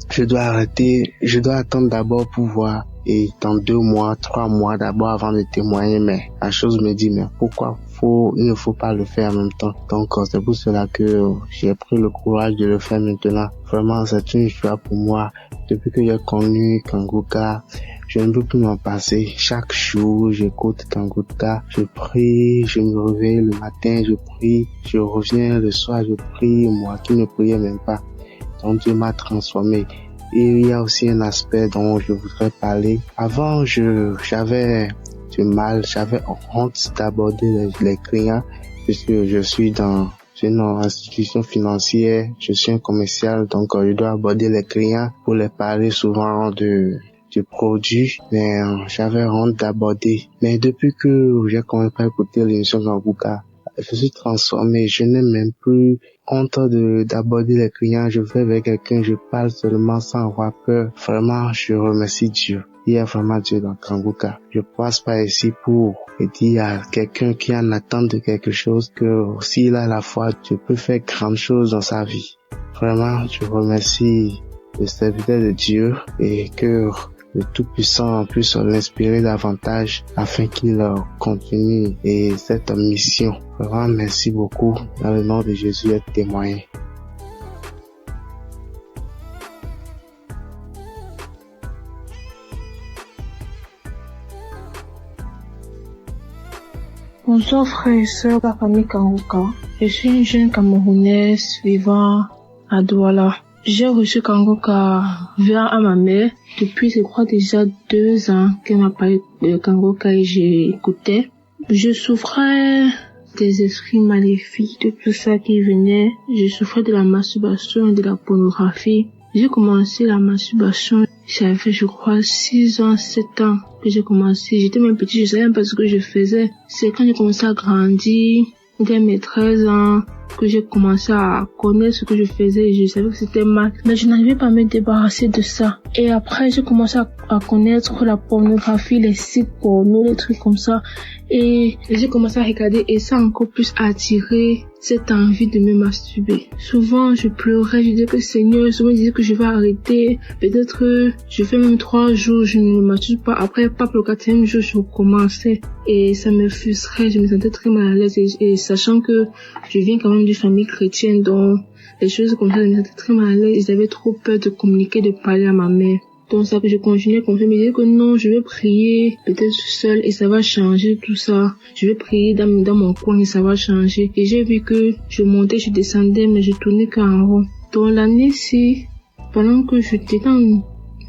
je dois arrêter. Je dois attendre d'abord pour voir. Et dans 2 mois, 3 mois d'abord avant de témoigner. Mais la chose me dit, mais pourquoi il ne faut pas le faire en même temps. Donc, c'est pour cela que j'ai pris le courage de le faire maintenant. Vraiment, c'est une joie pour moi. Depuis que j'ai connu Kanguka, je ne peux plus m'en passer. Chaque jour, j'écoute Kanguka, je prie, je me réveille le matin, je prie, je reviens le soir, je prie, moi qui ne priais même pas. Donc Dieu m'a transformé. Et il y a aussi un aspect dont je voudrais parler. Avant, j'avais du mal, j'avais honte d'aborder les clients puisque je suis dans une institution financière, je suis un commercial, donc je dois aborder les clients pour les parler souvent du produit, mais j'avais honte d'aborder. Mais depuis que j'ai commencé à écouter l'émission Kanguka, je suis transformé, je n'ai même plus honte d'aborder les clients, je vais vers quelqu'un, je parle seulement sans avoir peur. Vraiment, je remercie Dieu. Il y a vraiment Dieu dans Kanguka. Je passe par ici pour dire à quelqu'un qui en attend de quelque chose que s'il a la foi, Dieu peut faire grandes choses dans sa vie. Vraiment, je remercie le serviteur de Dieu et que le Tout-Puissant puisse l'inspirer davantage afin qu'il continue et cette mission. Vraiment, merci beaucoup. Dans le nom de Jésus, être témoigné. Bonjour frères et sœurs de la famille Kanguka. Je suis une jeune Camerounaise vivant à Douala. J'ai reçu Kanguka via ma mère depuis, je crois, déjà 2 ans qu'elle m'a parlé de Kanguka et j'ai écouté. Je souffrais des esprits maléfiques, de tout ça qui venait. Je souffrais de la masturbation et de la pornographie. J'ai commencé la masturbation, j'avais, je crois, 6 ans, 7 ans que j'ai commencé. J'étais même petite, je savais même pas ce que je faisais. C'est quand j'ai commencé à grandir, dès mes 13 ans, que j'ai commencé à connaître ce que je faisais et je savais que c'était mal. Mais je n'arrivais pas à me débarrasser de ça. Et après, j'ai commencé à connaître la pornographie, les sites porno, les trucs comme ça. Et j'ai commencé à regarder et ça a encore plus attiré cette envie de me masturber. Souvent, je pleurais, je disais que Seigneur, souvent je disais que je vais arrêter. Peut-être je fais même 3 jours, je ne me masturbe pas. Après, pas pour le 4e jour, je recommençais. Et ça me frustrait, je me sentais très mal à l'aise. Et sachant que je viens quand même d'une famille chrétienne, donc les choses comme ça, je me sentais très mal à l'aise. J'avais trop peur de communiquer, de parler à ma mère. Donc ça que je continuais comme ça, me disais que non, je vais prier peut-être seule et ça va changer tout ça. Je vais prier dans mon coin et ça va changer. Et j'ai vu que je montais, je descendais, mais je tournais qu'en rond. Donc l'année-ci, pendant que j'étais en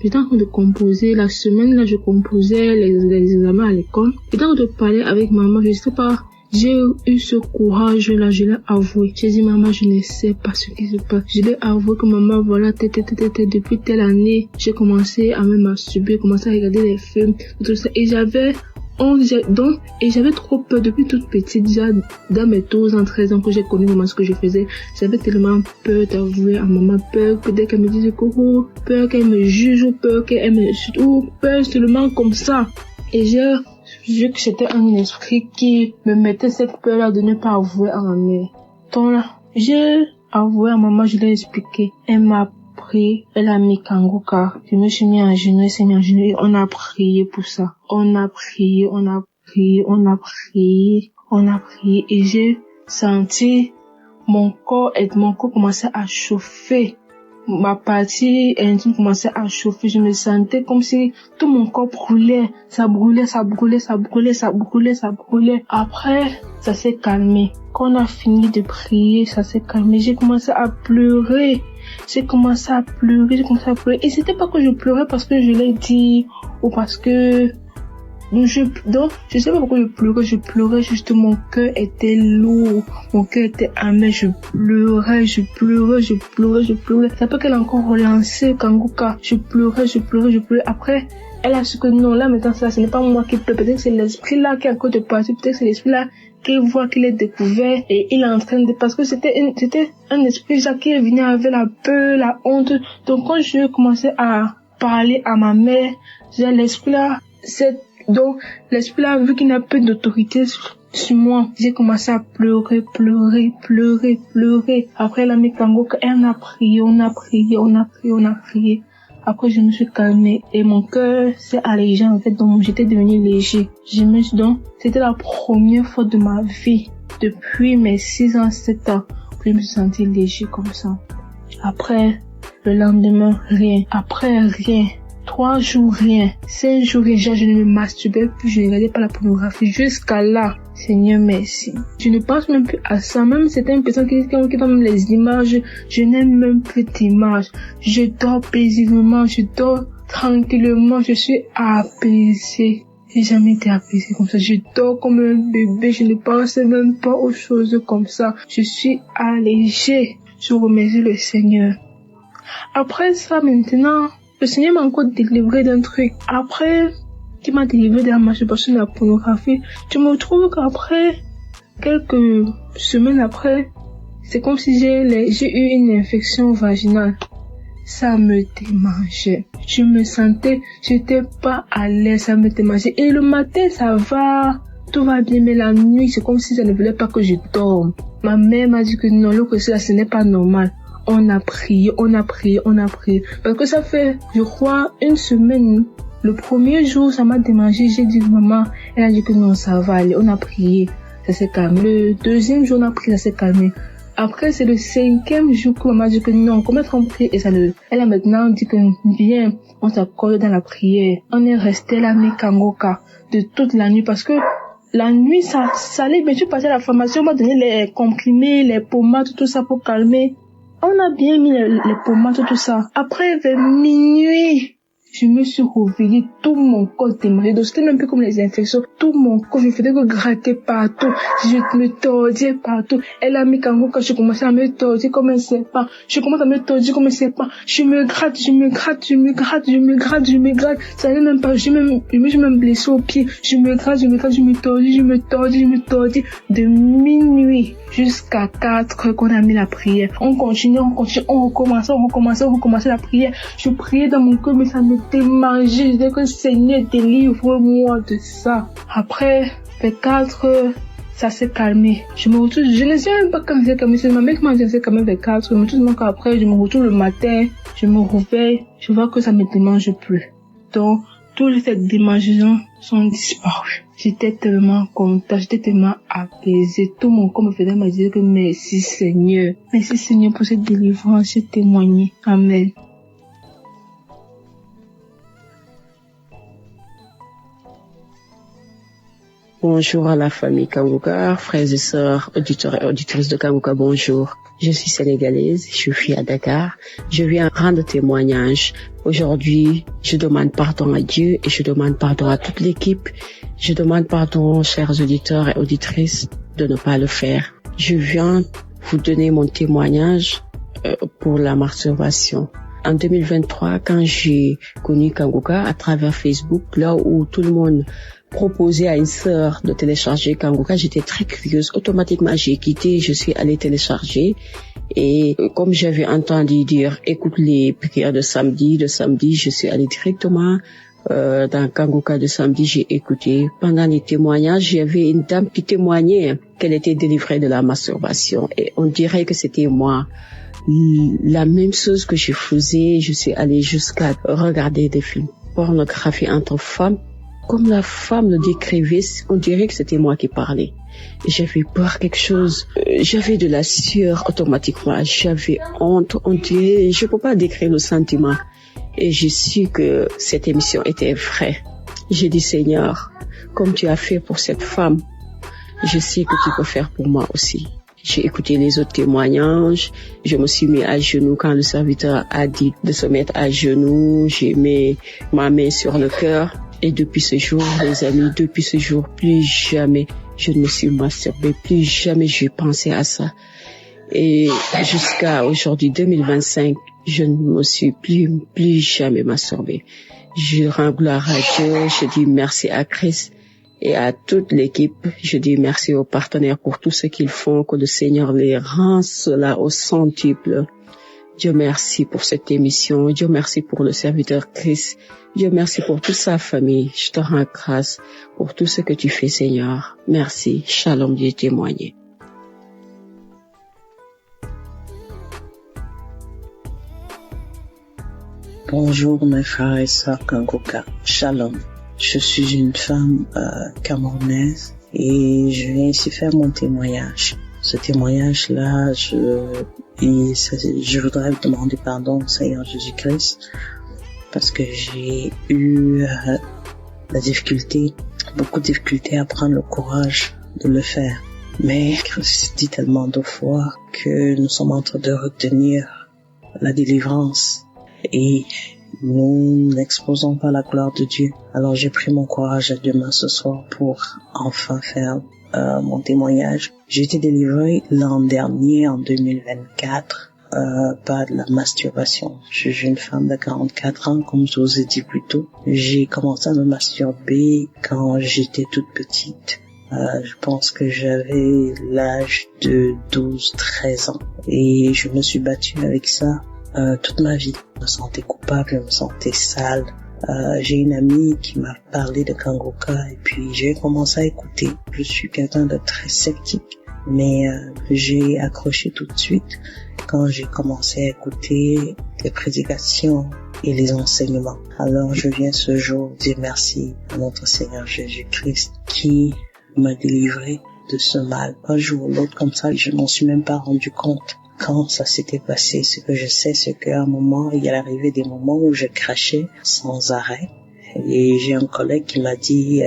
train de composer, la semaine là, je composais les examens à l'école. J'étais en train de parler avec maman, je sais pas, j'ai eu ce courage là, je l'ai avoué. J'ai dit, maman, je ne sais pas ce qui se passe. Je l'ai avoué que maman, voilà, depuis telle année, j'ai commencé à me masturber, commencé à regarder les films, tout ça. Et j'avais trop peur depuis toute petite, déjà dans mes 12 ans, 13 ans que j'ai connu maman ce que je faisais. J'avais tellement peur d'avouer à maman, peur que dès qu'elle me dise que peur qu'elle me juge, ou peur qu'elle me, ou peur seulement comme ça. Et j'ai vu que c'était un esprit qui me mettait cette peur-là de ne pas avouer à ma mère. Donc là, j'ai avoué à maman, je l'ai expliqué. Elle m'a pris, elle a mis Kangoka. Je me suis mis en genoux, elle s'est mis en genoux et on a prié pour ça. On a prié et j'ai senti mon corps commençait à chauffer. Ma partie intime commençait à chauffer. Je me sentais comme si tout mon corps brûlait. Ça brûlait. Après, ça s'est calmé. Quand on a fini de prier, ça s'est calmé. J'ai commencé à pleurer. Et c'était pas que je pleurais parce que je l'ai dit ou parce que je sais pas pourquoi je pleurais juste, mon cœur était lourd, mon cœur était amer, je pleurais. C'est pas qu'elle a encore relancé Kangoka, je pleurais. Après, elle a su que non, là maintenant ça, ce n'est pas moi qui pleure, peut-être que c'est l'esprit là qui est encore de partir, peut-être que c'est l'esprit là qui voit qu'il est découvert et il est en train de, parce que c'était un esprit là qui venait avec la peur, la honte. Donc quand je commençais à parler à ma mère, l'esprit là, donc, l'esprit là, vu qu'il n'a plus d'autorité sur moi, j'ai commencé à pleurer. Après, elle a mis Kangoka, elle on a prié. Après, je me suis calmée et mon cœur s'est allégé, en fait, donc j'étais devenue léger. Donc, c'était la première fois de ma vie, depuis mes 6 ans, 7 ans, que je me suis sentie léger comme ça. Après, le lendemain, rien. Après, rien. 3 jours, rien. 5 jours, déjà, je ne me masturbais plus, je ne regardais pas la pornographie. Jusqu'à là, Seigneur, merci. Je ne pense même plus à ça. Même certaines personnes qui ont les images, je n'ai même plus d'images. Je dors paisiblement, je dors tranquillement, je suis apaisée. J'ai jamais été apaisée comme ça. Je dors comme un bébé, je ne pense même pas aux choses comme ça. Je suis allégée. Je remercie le Seigneur. Après ça, maintenant, le Seigneur m'a encore délivré d'un truc. Après, qui m'a délivré de la masturbation de la pornographie, je me trouve qu'après, quelques semaines après, c'est comme si j'ai eu une infection vaginale. Ça me démangeait. Je me sentais, j'étais pas à l'aise, ça me démangeait. Et le matin, ça va, tout va bien, mais la nuit, c'est comme si ça ne voulait pas que je dorme. Ma mère m'a dit que non, ce n'est pas normal. On a prié. Parce que ça fait, je crois, 1 semaine. Le premier jour, ça m'a démangé. J'ai dit, maman, elle a dit que non, ça va aller. On a prié. Ça s'est calmé. Le 2e jour, on a prié, ça s'est calmé. Après, c'est le 5e jour que maman a dit que non, comment on prie et ça ne, elle a maintenant dit que viens, on s'accorde dans la prière. On est resté là, mais Kangoka, de toute la nuit parce que la nuit, ça allait bien. Je passais à la pharmacie, on m'a donné les comprimés, les pommades, tout ça pour calmer. On a bien mis les pommades, tout ça. Après, vers minuit, je me suis réveillée, tout mon corps démangeait. Donc, c'était même plus comme les infections. Tout mon corps, je faisais que gratter partout. Je me tordais partout. Elle a mis Kangoka, je commençais à me tordre comme un serpent. Je me gratte. Ça n'allait même pas. Je me suis même blessée au pied. Je me tordis. De minuit jusqu'à 4 heures qu'on a mis la prière. On continue, on recommençait la prière. Je priais dans mon cœur, mais ça me démangeait. Je disais que Seigneur, délivre-moi de ça. Après, vers 4 heures, ça s'est calmé. Je me retrouve, je ne sais même pas quand c'est calmé. C'est ma mère qui m'a dit que c'est calmé vers 4 heures. Mais tout le monde après, je me retrouve le matin, je me réveille, je vois que ça me démange plus. Donc, toutes ces démangeaisons sont disparues. J'étais tellement contente, j'étais tellement apaisée. Tout mon corps me faisait me dire que merci Seigneur. Merci Seigneur pour cette délivrance, ce témoigné. Amen. Bonjour à la famille Kangoka, frères et sœurs, auditeurs et auditrices de Kangoka, bonjour. Je suis sénégalaise, je vis à Dakar. Je viens rendre témoignage. Aujourd'hui, je demande pardon à Dieu et je demande pardon à toute l'équipe. Je demande pardon, chers auditeurs et auditrices, de ne pas le faire. Je viens vous donner mon témoignage pour la masturbation. En 2023, quand j'ai connu Kangoka à travers Facebook, là où tout le monde proposait à une sœur de télécharger Kangoka, j'étais très curieuse. Automatiquement, j'ai quitté, je suis allée télécharger. Et comme j'avais entendu dire, écoute les prières de samedi, je suis allée directement dans Kangoka de samedi, j'ai écouté. Pendant les témoignages, il y avait une dame qui témoignait qu'elle était délivrée de la masturbation. Et on dirait que c'était moi. La même chose que je faisais, je suis allée jusqu'à regarder des films pornographiques entre femmes. Comme la femme le décrivait, on dirait que c'était moi qui parlais. J'avais peur quelque chose. J'avais de la sueur automatiquement. J'avais honte. On dirait, je peux pas décrire le sentiment. Et j'ai su que cette émission était vraie. J'ai dit, Seigneur, comme tu as fait pour cette femme, je sais que tu peux faire pour moi aussi. J'ai écouté les autres témoignages. Je me suis mis à genoux quand le serviteur a dit de se mettre à genoux. J'ai mis ma main sur le cœur. Et depuis ce jour, les amis, depuis ce jour, plus jamais je ne me suis masturbée. Plus jamais j'ai pensé à ça. Et jusqu'à aujourd'hui, 2025, je ne me suis plus jamais masturbée. Je rends gloire à Dieu. Je dis merci à Christ. Et à toute l'équipe, je dis merci aux partenaires pour tout ce qu'ils font, que le Seigneur les rend cela au centuple. Dieu merci pour cette émission. Dieu merci pour le serviteur Christ. Dieu merci pour toute sa famille. Je te rends grâce pour tout ce que tu fais, Seigneur. Merci. Shalom, Dieu témoigné. Bonjour mes frères et sœurs Kangoka. Shalom. Je suis une femme camerounaise et je viens ici faire mon témoignage. Ce témoignage-là, je voudrais demander pardon au Seigneur Jésus-Christ parce que j'ai eu beaucoup de difficultés à prendre le courage de le faire. Mais Christ dit tellement de fois que nous sommes en train de retenir la délivrance et nous n'exposons pas la gloire de Dieu. Alors j'ai pris mon courage à demain ce soir pour enfin faire mon témoignage. J'ai été délivrée l'an dernier, en 2024, par de la masturbation. Je suis une femme de 44 ans, comme je vous ai dit plus tôt. J'ai commencé à me masturber quand j'étais toute petite. Je pense que j'avais l'âge de 12-13 ans. Et je me suis battue avec ça toute ma vie. Je me sentais coupable, je me sentais sale. J'ai une amie qui m'a parlé de Kangoka et puis j'ai commencé à écouter. Je suis quelqu'un de très sceptique, mais j'ai accroché tout de suite quand j'ai commencé à écouter les prédications et les enseignements. Alors je viens ce jour dire merci à notre Seigneur Jésus-Christ qui m'a délivré de ce mal. Un jour ou l'autre comme ça, je m'en suis même pas rendu compte quand ça s'était passé. Ce que je sais, c'est qu'à un moment, il y a arrivé des moments où je crachais sans arrêt. Et j'ai un collègue qui m'a dit,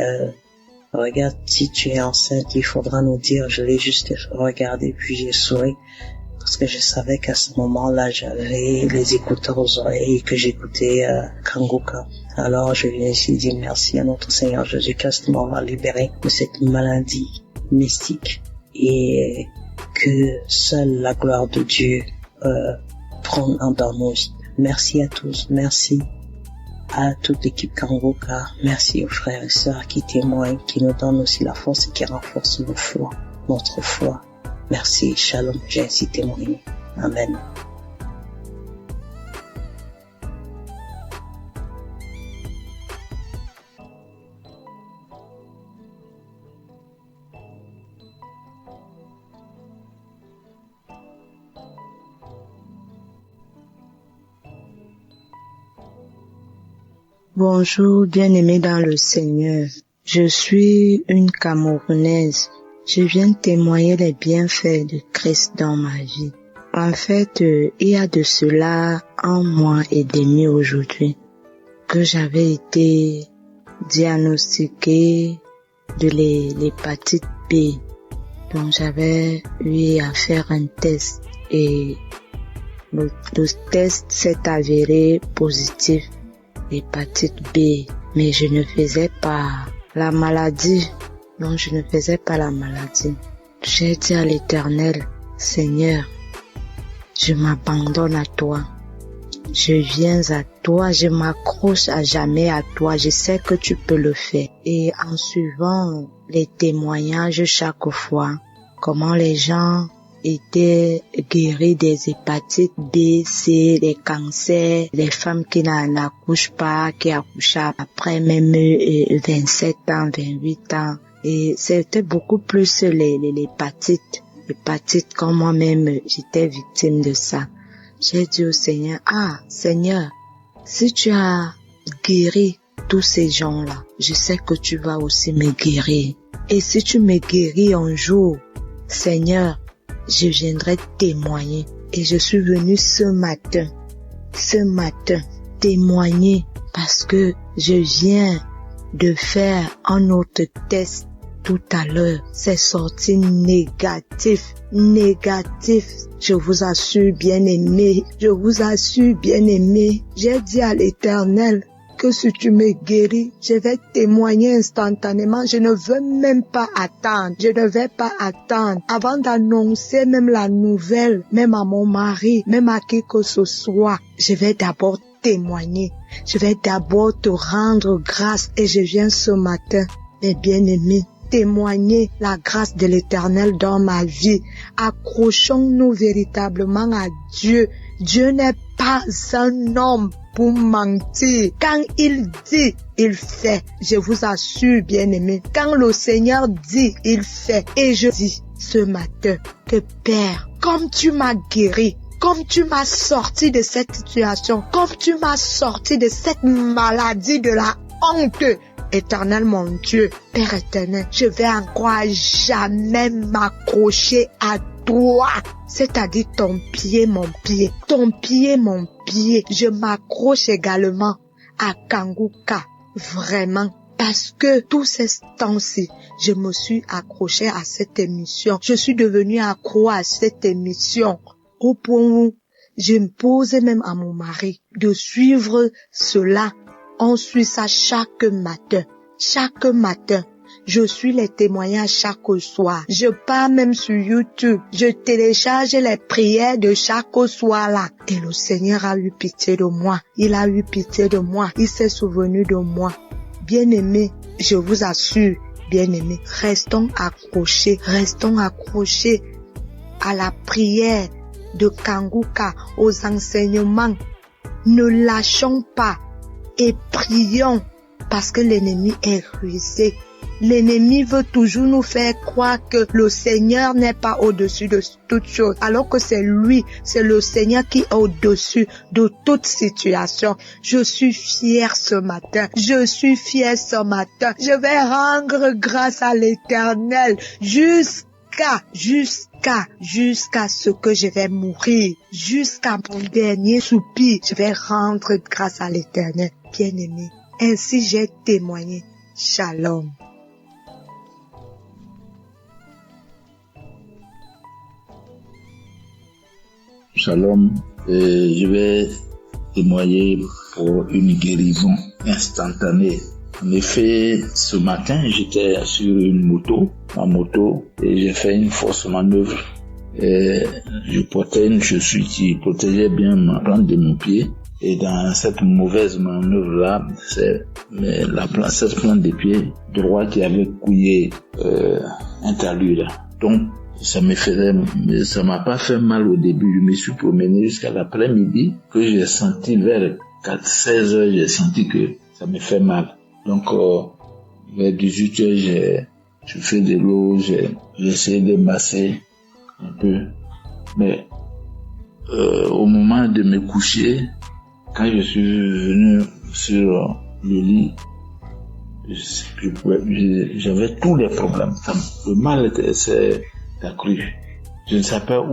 regarde, si tu es enceinte, il faudra nous dire. Je l'ai juste regardé, puis j'ai souri. Parce que je savais qu'à ce moment-là, j'avais les écouteurs aux oreilles et que j'écoutais Kangoka. Alors, je viens ici dire merci à notre Seigneur Jésus-Christ qui m'a libéré de cette maladie mystique. Et que seule la gloire de Dieu prend dans nos vies. Merci à tous, merci à toute l'équipe Kangoka, merci aux frères et sœurs qui témoignent, qui nous donnent aussi la force et qui renforcent notre foi. Merci, shalom, j'ai ainsi témoigné. Amen. Bonjour, bien-aimés dans le Seigneur. Je suis une Camerounaise. Je viens témoigner les bienfaits de Christ dans ma vie. En fait, il y a de cela 1 mois et demi aujourd'hui que j'avais été diagnostiquée de l'hépatite B. Donc j'avais eu à faire un test et le test s'est avéré positif, hépatite B, mais je ne faisais pas la maladie. Non, je ne faisais pas la maladie. J'ai dit à l'Éternel, Seigneur, je m'abandonne à toi. Je viens à toi, je m'accroche à jamais à toi. Je sais que tu peux le faire. Et en suivant les témoignages chaque fois, comment les gens étaient guéris des hépatites B, C, des cancers, les femmes qui n'accouchent pas, qui accouchent après même 27 ans, 28 ans. Et c'était beaucoup plus l'hépatite comme moi-même, j'étais victime de ça. J'ai dit au Seigneur, Seigneur, si tu as guéri tous ces gens-là, je sais que tu vas aussi me guérir. Et si tu me guéris un jour, Seigneur, je viendrai témoigner. Et je suis venue ce matin, témoigner parce que je viens de faire un autre test tout à l'heure. C'est sorti négatif. Je vous assure, bien-aimé. J'ai dit à l'Éternel que si tu me guéris, je vais témoigner instantanément. Je ne veux même pas attendre. Avant d'annoncer même la nouvelle, même à mon mari, même à qui que ce soit, je vais d'abord témoigner. Je vais d'abord te rendre grâce et je viens ce matin, mes bien-aimés, témoigner la grâce de l'Éternel dans ma vie. Accrochons-nous véritablement à Dieu. Dieu n'est pas un homme pour mentir. Quand il dit, il fait. Je vous assure, bien-aimés, quand le Seigneur dit, il fait. Et je dis ce matin que Père, comme tu m'as guéri, comme tu m'as sorti de cette situation, comme tu m'as sorti de cette maladie de la honte, Éternel mon Dieu, Père éternel, je vais encore à jamais m'accrocher à toi, c'est-à-dire ton pied, mon pied. Je m'accroche également à Kanguka, vraiment. Parce que tous ces temps-ci, je me suis accroché à cette émission. Je suis devenue accro à cette émission. Au point où je me posais même à mon mari de suivre cela. On suit ça chaque matin. Je suis les témoignages chaque soir. Je pars même sur YouTube. Je télécharge les prières de chaque soir là. Et le Seigneur a eu pitié de moi. Il s'est souvenu de moi. Bien-aimés, je vous assure, bien-aimés, restons accrochés à la prière de Kanguka, aux enseignements. Ne lâchons pas et prions parce que l'ennemi est rusé. L'ennemi veut toujours nous faire croire que le Seigneur n'est pas au-dessus de toute chose, alors que c'est lui, c'est le Seigneur qui est au-dessus de toute situation. Je suis fière ce matin. Je vais rendre grâce à l'Éternel jusqu'à ce que je vais mourir, jusqu'à mon dernier soupir. Je vais rendre grâce à l'Éternel. Bien-aimé, ainsi j'ai témoigné. Shalom. Shalom, je vais témoigner pour une guérison instantanée. En effet, ce matin, j'étais sur ma moto, et j'ai fait une fausse manœuvre. Et je portais une chaussure qui protégeait bien ma plante de mon pied. Et dans cette mauvaise manœuvre-là, c'est cette plante de pied droit qui avait couillé un talus là. Donc, ça m'a pas fait mal au début. Je me suis promené jusqu'à l'après-midi que j'ai senti vers 16 heures, j'ai senti que ça me fait mal. Donc, vers 18 heures, je fais de l'eau, j'ai essayé de masser un peu. Mais, au moment de me coucher, quand je suis venu sur le lit, j'avais tous les problèmes. Le mal s'est accru. Je ne savais pas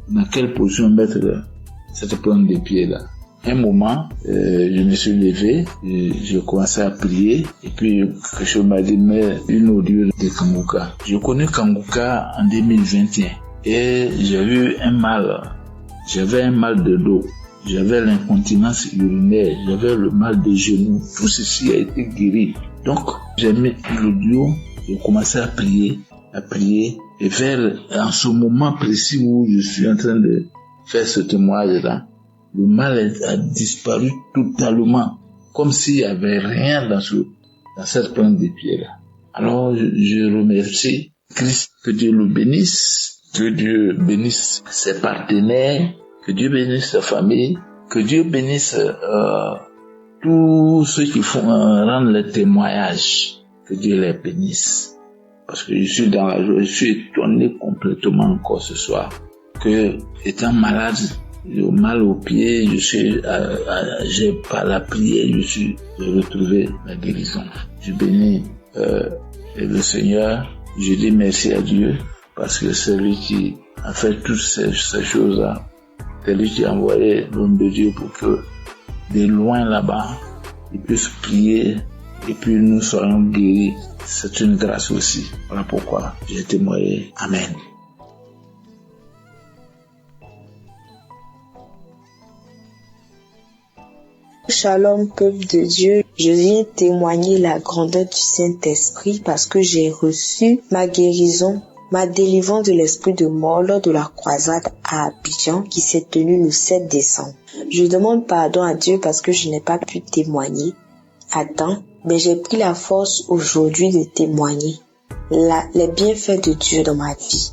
dans quelle position mettre cette plante de pied là. Un moment, je me suis levé, je commençais à prier, et puis quelque chose m'a dit, mais une audio de Kanguka. Je connais Kanguka en 2021. et j'ai eu un mal. J'avais un mal de dos, j'avais l'incontinence urinaire, j'avais le mal des genoux. Tout ceci a été guéri. Donc, j'ai mis l'audio, j'ai commencé à prier. Et en ce moment précis où je suis en train de faire ce témoignage-là, le mal a disparu totalement, comme s'il n'y avait rien dans cette plante de pierre-là. Alors, je remercie Christ, que Dieu le bénisse, que Dieu bénisse ses partenaires, que Dieu bénisse sa famille, que Dieu bénisse tous ceux qui rendent le témoignage, que Dieu les bénisse. Parce que je suis dans la joie, je suis étonné complètement encore ce soir que, étant malade, j'ai mal aux pieds, j'ai par la prière, j'ai retrouvé la guérison. Je bénis le Seigneur, je dis merci à Dieu parce que c'est lui qui a fait toutes ces choses-là. C'est lui qui a envoyé l'homme de Dieu pour que de loin là-bas, il puisse prier et puis nous soyons guéris. C'est une grâce aussi. Voilà pourquoi j'ai témoigné. Amen. Shalom, peuple de Dieu. Je viens témoigner la grandeur du Saint-Esprit parce que j'ai reçu ma guérison, ma délivrance de l'esprit de mort lors de la croisade à Abidjan qui s'est tenue le 7 décembre. Je demande pardon à Dieu parce que je n'ai pas pu témoigner à temps, mais j'ai pris la force aujourd'hui de témoigner les bienfaits de Dieu dans ma vie.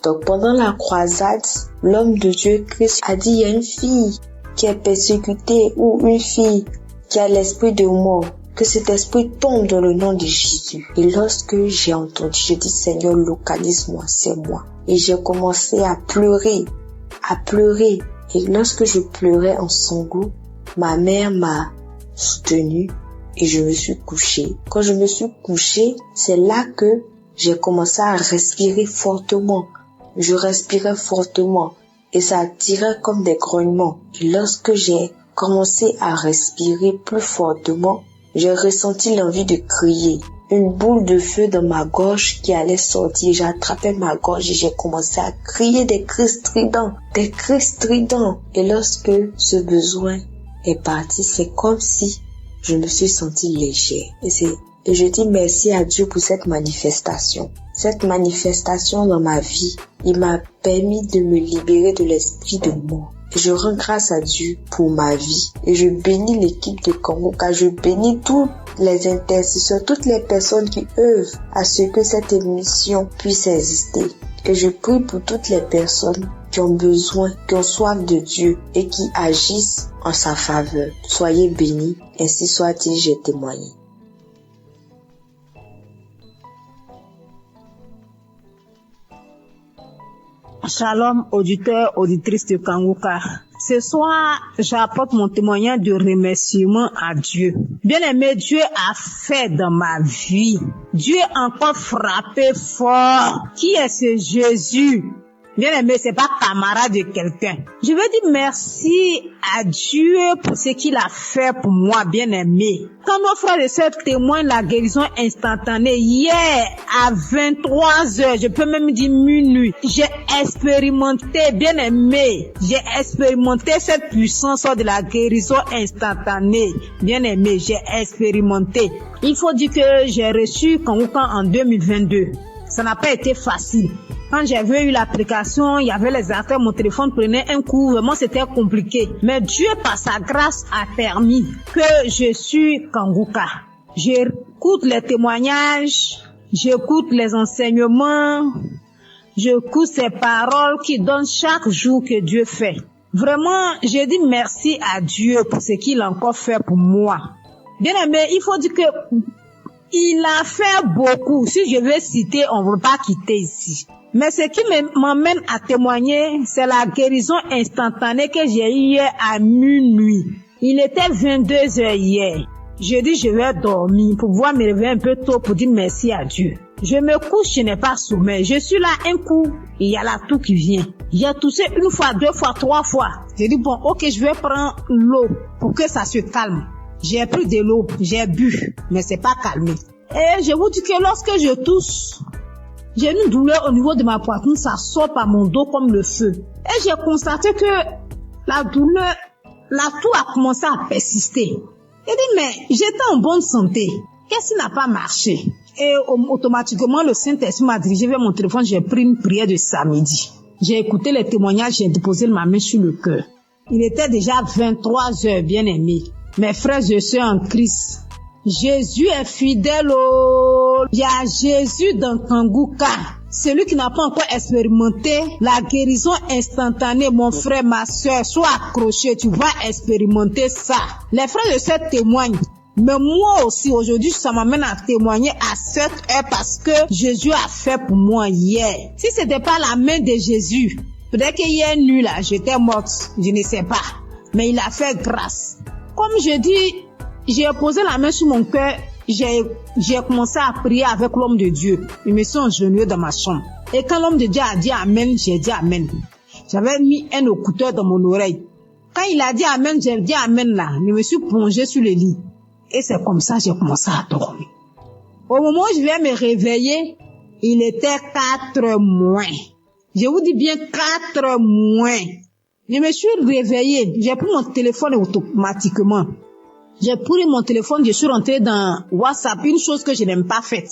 Donc pendant la croisade, l'homme de Dieu Christ a dit il y a une fille qui est persécutée ou une fille qui a l'esprit de mort, que cet esprit tombe dans le nom de Jésus. Et lorsque j'ai entendu, j'ai dit Seigneur, localise-moi, c'est moi. Et j'ai commencé à pleurer. Et lorsque je pleurais en sanglots, ma mère m'a soutenue et je me suis couchée. Quand je me suis couchée, c'est là que j'ai commencé à respirer fortement. Je respirais fortement et ça tirait comme des grognements. Et lorsque j'ai commencé à respirer plus fortement, j'ai ressenti l'envie de crier. Une boule de feu dans ma gorge qui allait sortir. J'ai attrapé ma gorge et j'ai commencé à crier des cris stridents. Et lorsque ce besoin est parti, c'est comme si je me suis sentie légère. Et je dis merci à Dieu pour cette manifestation. Cette manifestation dans ma vie, il m'a permis de me libérer de l'esprit de mort. Et je rends grâce à Dieu pour ma vie. Et je bénis l'équipe de Kangoka. Je bénis tous les intercesseurs, toutes les personnes qui œuvrent à ce que cette émission puisse exister. Et je prie pour toutes les personnes qui ont besoin, qui ont soif de Dieu et qui agissent en sa faveur. Soyez bénis, ainsi soit-il, j'ai témoigné. Shalom, auditeurs, auditrices de Kangoka. Ce soir, j'apporte mon témoignage de remerciement à Dieu. Bien-aimé, Dieu a fait dans ma vie. Dieu a encore frappé fort. Qui est ce Jésus? Bien-aimé, c'est pas camarade de quelqu'un. Je veux dire merci à Dieu pour ce qu'il a fait pour moi, bien-aimé. Quand nos frères et sœurs témoignent la guérison instantanée, hier à 23h, je peux même dire minuit, j'ai expérimenté, bien-aimé, cette puissance de la guérison instantanée. Bien-aimé, j'ai expérimenté. Il faut dire que j'ai reçu Kangoka en 2022. Ça n'a pas été facile. Quand j'avais eu l'application, il y avait les affaires, mon téléphone prenait un coup, vraiment c'était compliqué. Mais Dieu, par sa grâce, a permis que je suis Kangoka. J'écoute les témoignages, j'écoute les enseignements, j'écoute ces paroles qui donnent chaque jour que Dieu fait. Vraiment, je dis merci à Dieu pour ce qu'il a encore fait pour moi. Bien aimé, il faut dire que il a fait beaucoup. Si je veux citer, on ne veut pas quitter ici. Mais ce qui m'amène à témoigner, c'est la guérison instantanée que j'ai eue hier à minuit. Il était 22h hier. Je dis je vais dormir pour pouvoir me réveiller un peu tôt pour dire merci à Dieu. Je me couche, je n'ai pas sommeil. Je suis là un coup, il y a la toux qui vient. Il a toussé une fois, deux fois, trois fois. J'ai dit bon, ok, je vais prendre l'eau pour que ça se calme. J'ai pris de l'eau, j'ai bu, mais c'est pas calmé. Et je vous dis que lorsque je tousse, J'ai une douleur au niveau de ma poitrine, ça sort par mon dos comme le feu. Et j'ai constaté que la douleur, la toux a commencé à persister. J'ai dit, mais j'étais en bonne santé. Qu'est-ce qui n'a pas marché? Et automatiquement, le Saint-Esprit m'a dirigé vers mon téléphone. J'ai pris une prière de samedi. J'ai écouté les témoignages, j'ai déposé ma main sur le cœur. Il était déjà 23 heures, bien aimé. Mes frères et sœurs en Christ, Jésus est fidèle. Il y a Jésus dans Kanguka. Celui qui n'a pas encore expérimenté la guérison instantanée, mon frère, ma soeur, sois accroché, tu vas expérimenter ça. Les frères et sœurs témoignent. Mais moi aussi, aujourd'hui, ça m'amène à témoigner à cette heure parce que Jésus a fait pour moi hier. Si c'était pas la main de Jésus, peut-être qu'hier nuit là, j'étais morte, je ne sais pas. Mais il a fait grâce. Comme je dis, j'ai posé la main sur mon cœur, j'ai commencé à prier avec l'homme de Dieu. Je me suis agenouillée dans ma chambre. Et quand l'homme de Dieu a dit Amen, j'ai dit Amen. J'avais mis un écouteur dans mon oreille. Quand il a dit Amen, j'ai dit Amen là. Je me suis plongée sur le lit. Et c'est comme ça que j'ai commencé à dormir. Au moment où je viens me réveiller, il était 4 moins. Je vous dis bien 4 moins. Je me suis réveillée. J'ai pris mon téléphone automatiquement. J'ai pris mon téléphone, je suis rentrée dans WhatsApp, une chose que je n'aime pas faite.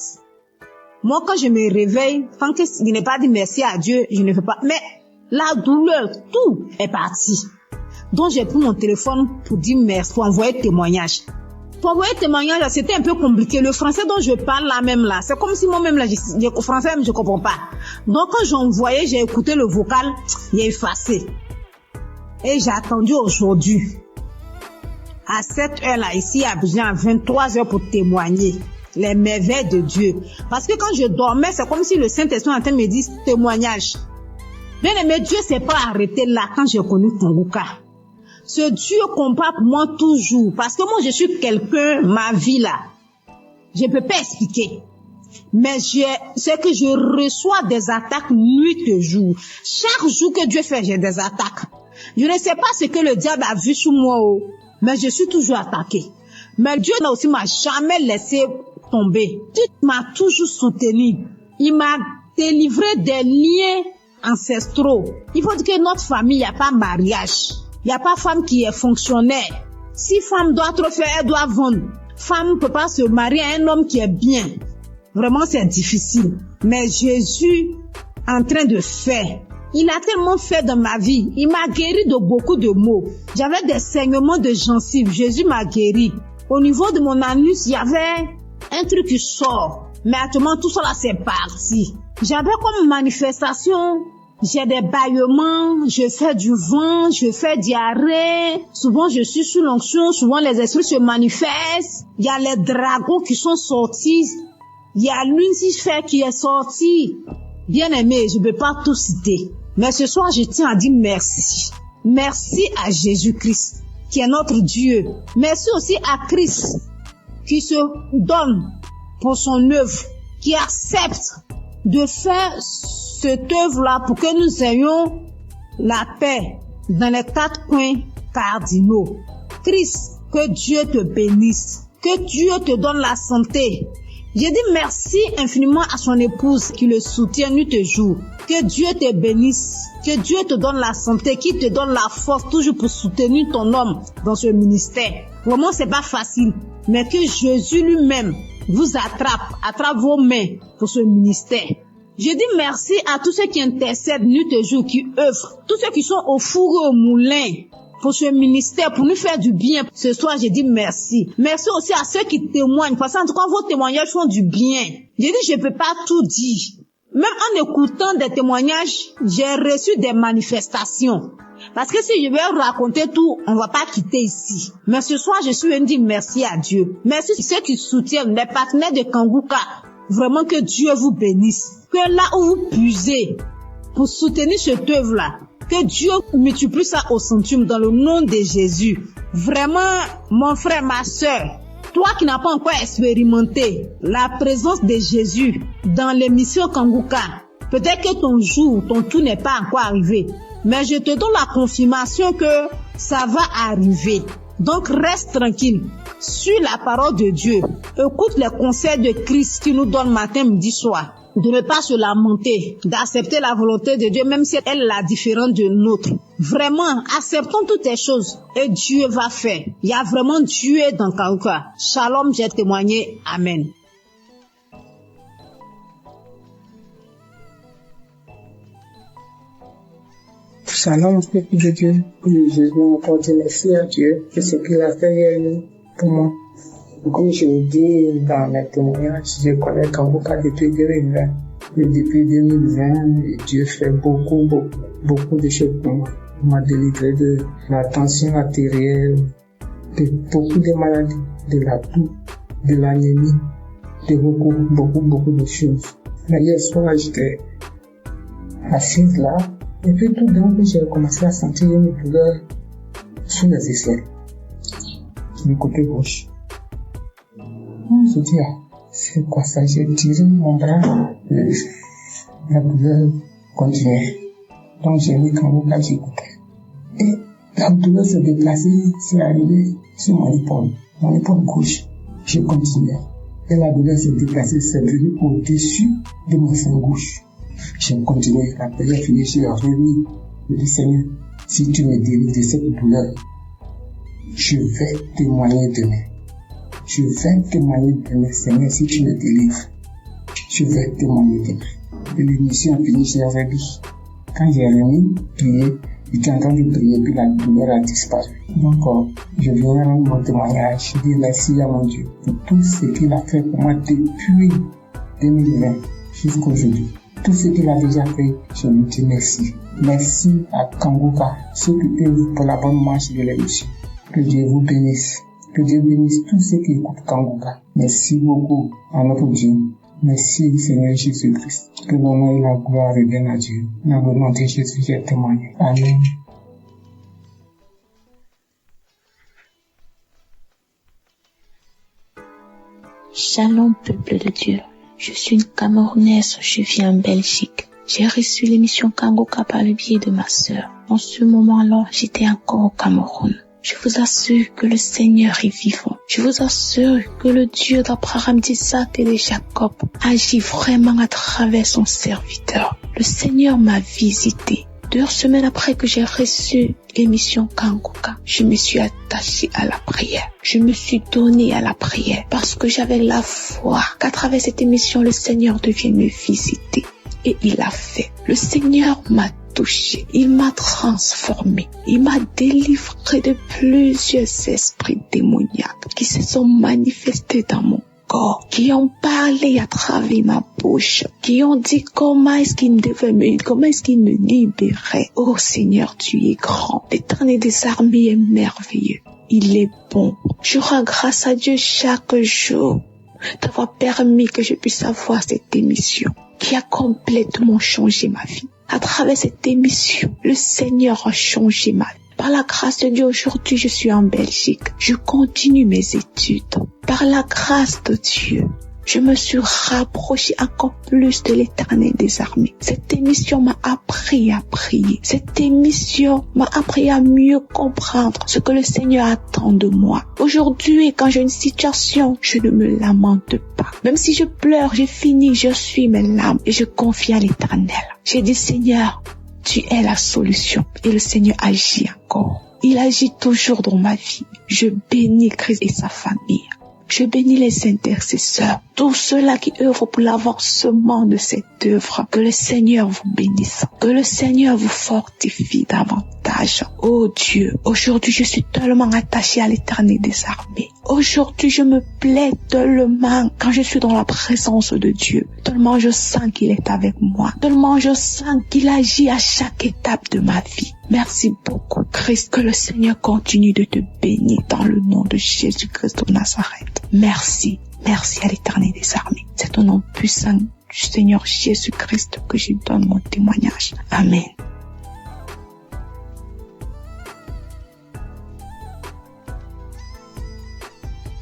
Moi, quand je me réveille, tant que je n'ai pas dit merci à Dieu, je ne fais pas. Mais la douleur, tout est parti. Donc, j'ai pris mon téléphone pour dire merci, pour envoyer témoignage. Pour envoyer témoignage, c'était un peu compliqué. Le français dont je parle là même là, c'est comme si moi-même là, le français même je comprends pas. Donc, quand j'envoyais, j'ai écouté le vocal, il est effacé. Et j'ai attendu aujourd'hui. À cette heure-là, ici à Abidjan, à 23 heures pour témoigner les merveilles de Dieu. Parce que quand je dormais, c'est comme si le Saint-Esprit en train de me dire témoignage. Bien aimé, Dieu s'est pas arrêté là quand j'ai connu Kanguka. Ce Dieu combat pour moi toujours. Parce que moi, je suis quelqu'un, ma vie là, je peux pas expliquer. Mais c'est que je reçois des attaques nuit et jour. Chaque jour que Dieu fait, j'ai des attaques. Je ne sais pas ce que le diable a vu sur moi, mais je suis toujours attaquée. Mais Dieu aussi m'a jamais laissé tomber. Dieu m'a toujours soutenu. Il m'a délivré des liens ancestraux. Il faut dire que notre famille, il n'y a pas mariage. Il n'y a pas femme qui est fonctionnaire. Si femme doit trop faire, elle doit vendre. Femme ne peut pas se marier à un homme qui est bien. Vraiment, c'est difficile. Mais Jésus, en train de faire, il a tellement fait dans ma vie. Il m'a guéri de beaucoup de maux. J'avais des saignements de gencives. Jésus m'a guéri. Au niveau de mon anus, il y avait un truc qui sort. Mais actuellement, tout ça là, c'est parti. J'avais comme manifestation, j'ai des bâillements, je fais du vent, je fais diarrhée. Souvent, je suis sous l'onction. Souvent, les esprits se manifestent. Il y a les dragons qui sont sortis. Il y a Lucifer qui est sorti. Bien aimé, je ne peux pas tout citer. Mais ce soir, je tiens à dire merci. Merci à Jésus-Christ, qui est notre Dieu. Merci aussi à Christ, qui se donne pour son œuvre, qui accepte de faire cette œuvre-là pour que nous ayons la paix dans les 4 coins cardinaux. Christ, que Dieu te bénisse, que Dieu te donne la santé. J'ai dit merci infiniment à son épouse qui le soutient nuit et jour. Que Dieu te bénisse, que Dieu te donne la santé, qui te donne la force toujours pour soutenir ton homme dans ce ministère. Vraiment, c'est pas facile, mais que Jésus lui-même vous attrape vos mains pour ce ministère. Je dis merci à tous ceux qui intercèdent nuit et jour, qui œuvrent, tous ceux qui sont au four et au moulin pour ce ministère, pour nous faire du bien. Ce soir, je dis merci. Merci aussi à ceux qui témoignent, parce qu'en tout cas, vos témoignages font du bien. Je dis, je peux pas tout dire. Même en écoutant des témoignages, j'ai reçu des manifestations. Parce que si je vais raconter tout, on va pas quitter ici. Mais ce soir, je suis venu dire merci à Dieu. Merci à ceux qui soutiennent, les partenaires de Kanguka. Vraiment que Dieu vous bénisse. Que là où vous puisez pour soutenir cette œuvre-là, que Dieu multiplie ça au centuple dans le nom de Jésus. Vraiment, mon frère, ma soeur, toi qui n'as pas encore expérimenté la présence de Jésus dans l'émission Kanguka, peut-être que ton jour, ton tour n'est pas encore arrivé. Mais je te donne la confirmation que ça va arriver. Donc reste tranquille. Suis la parole de Dieu. Écoute les conseils de Christ qui nous donne matin, midi, soir. de ne pas se lamenter, d'accepter la volonté de Dieu, même si elle est la différente de nôtre. Vraiment, acceptons toutes les choses et Dieu va faire. Il y a vraiment Dieu dans Kangoka. Shalom, j'ai témoigné. Amen. Shalom, peuple de Dieu. Je veux encore dire merci à Dieu de ce qu'il a fait pour moi. Comme je le dis dans mes témoignages, je connais Kangoka depuis 2020. Et depuis 2020, Dieu fait beaucoup de choses pour moi. Il m'a délivré de la tension artérielle, de beaucoup de maladies, de la toux, de l'anémie, de beaucoup de choses. Mais hier soir, j'étais assise là, et puis tout d'un coup, j'ai commencé à sentir une douleur sous les aisselles, du côté gauche. Je dis, c'est quoi ça? J'ai tiré mon bras, la douleur continuait. Donc j'ai mis Kangoka, j'écoutais. Et la douleur se déplaçait, c'est arrivé sur mon épaule gauche. J'ai continué. Et la douleur se déplaçait, c'est venu au-dessus de mon sein gauche. J'ai continué. Après j'ai fini, j'ai remis. Je dis, Seigneur, si tu me délivres de cette douleur, je vais témoigner demain. Je vais témoigner demain, Seigneur, si tu me délivres. Je vais témoigner demain. Et l'émission a fini, j'ai remis. Quand j'ai remis, prié, j'étais en train de prier, puis la douleur a disparu. Donc, je viens rendre mon témoignage. Je dis merci à mon Dieu pour tout ce qu'il a fait pour moi depuis 2020 jusqu'à aujourd'hui. Tout ce qu'il a déjà fait, je lui dis merci. Merci à Kangoka, ceux qui œuvrent pour la bonne marche de l'émission. Que Dieu vous bénisse. Que Dieu bénisse tous ceux qui écoutent Kangoka. Merci beaucoup à notre Dieu. Merci Seigneur Jésus-Christ. Que l'honneur et la gloire reviennent à Dieu. Dans le nom de Jésus, j'ai témoigné. Amen. Shalom, peuple de Dieu. Je suis une Camerounaise, je vis en Belgique. J'ai reçu l'émission Kangoka par le biais de ma sœur. En ce moment-là, j'étais encore au Cameroun. Je vous assure que le Seigneur est vivant. Je vous assure que le Dieu d'Abraham, d'Isaac et de Jacob agit vraiment à travers son serviteur. Le Seigneur m'a visité. 2 semaines après que j'ai reçu l'émission Kangoka, je me suis attachée à la prière. Je me suis donnée à la prière parce que j'avais la foi qu'à travers cette émission, le Seigneur devienne me visiter. Et il l'a fait. Le Seigneur m'a touché, il m'a transformé, il m'a délivré de plusieurs esprits démoniaques qui se sont manifestés dans mon corps, qui ont parlé à travers ma bouche, qui ont dit comment est-ce qu'il me libérait. Oh Seigneur, tu es grand, l'Éternel des armées est merveilleux, il est bon. Je rends grâce à Dieu chaque jour d'avoir permis que je puisse avoir cette émission qui a complètement changé ma vie. À travers cette émission, le Seigneur a changé ma vie. Par la grâce de Dieu, aujourd'hui, je suis en Belgique. Je continue mes études. Par la grâce de Dieu, je me suis rapprochée encore plus de l'Éternel des armées. Cette émission m'a appris à prier. Cette émission m'a appris à mieux comprendre ce que le Seigneur attend de moi. Aujourd'hui, quand j'ai une situation, je ne me lamente pas. Même si je pleure, j'ai fini, je suis mes larmes et je confie à l'Éternel. J'ai dit, Seigneur, tu es la solution. Et le Seigneur agit encore. Il agit toujours dans ma vie. Je bénis Christ et sa famille. Je bénis les intercesseurs, tous ceux-là qui œuvrent pour l'avancement de cette œuvre. Que le Seigneur vous bénisse, que le Seigneur vous fortifie davantage. Oh Dieu, aujourd'hui je suis tellement attachée à l'Éternel des armées. Aujourd'hui je me plais tellement quand je suis dans la présence de Dieu. Tellement je sens qu'il est avec moi. Tellement je sens qu'il agit à chaque étape de ma vie. Merci beaucoup, Christ. Que le Seigneur continue de te bénir dans le nom de Jésus-Christ de Nazareth. Merci. Merci à l'Éternel des armées. C'est au nom puissant du Seigneur Jésus-Christ que je donne mon témoignage. Amen.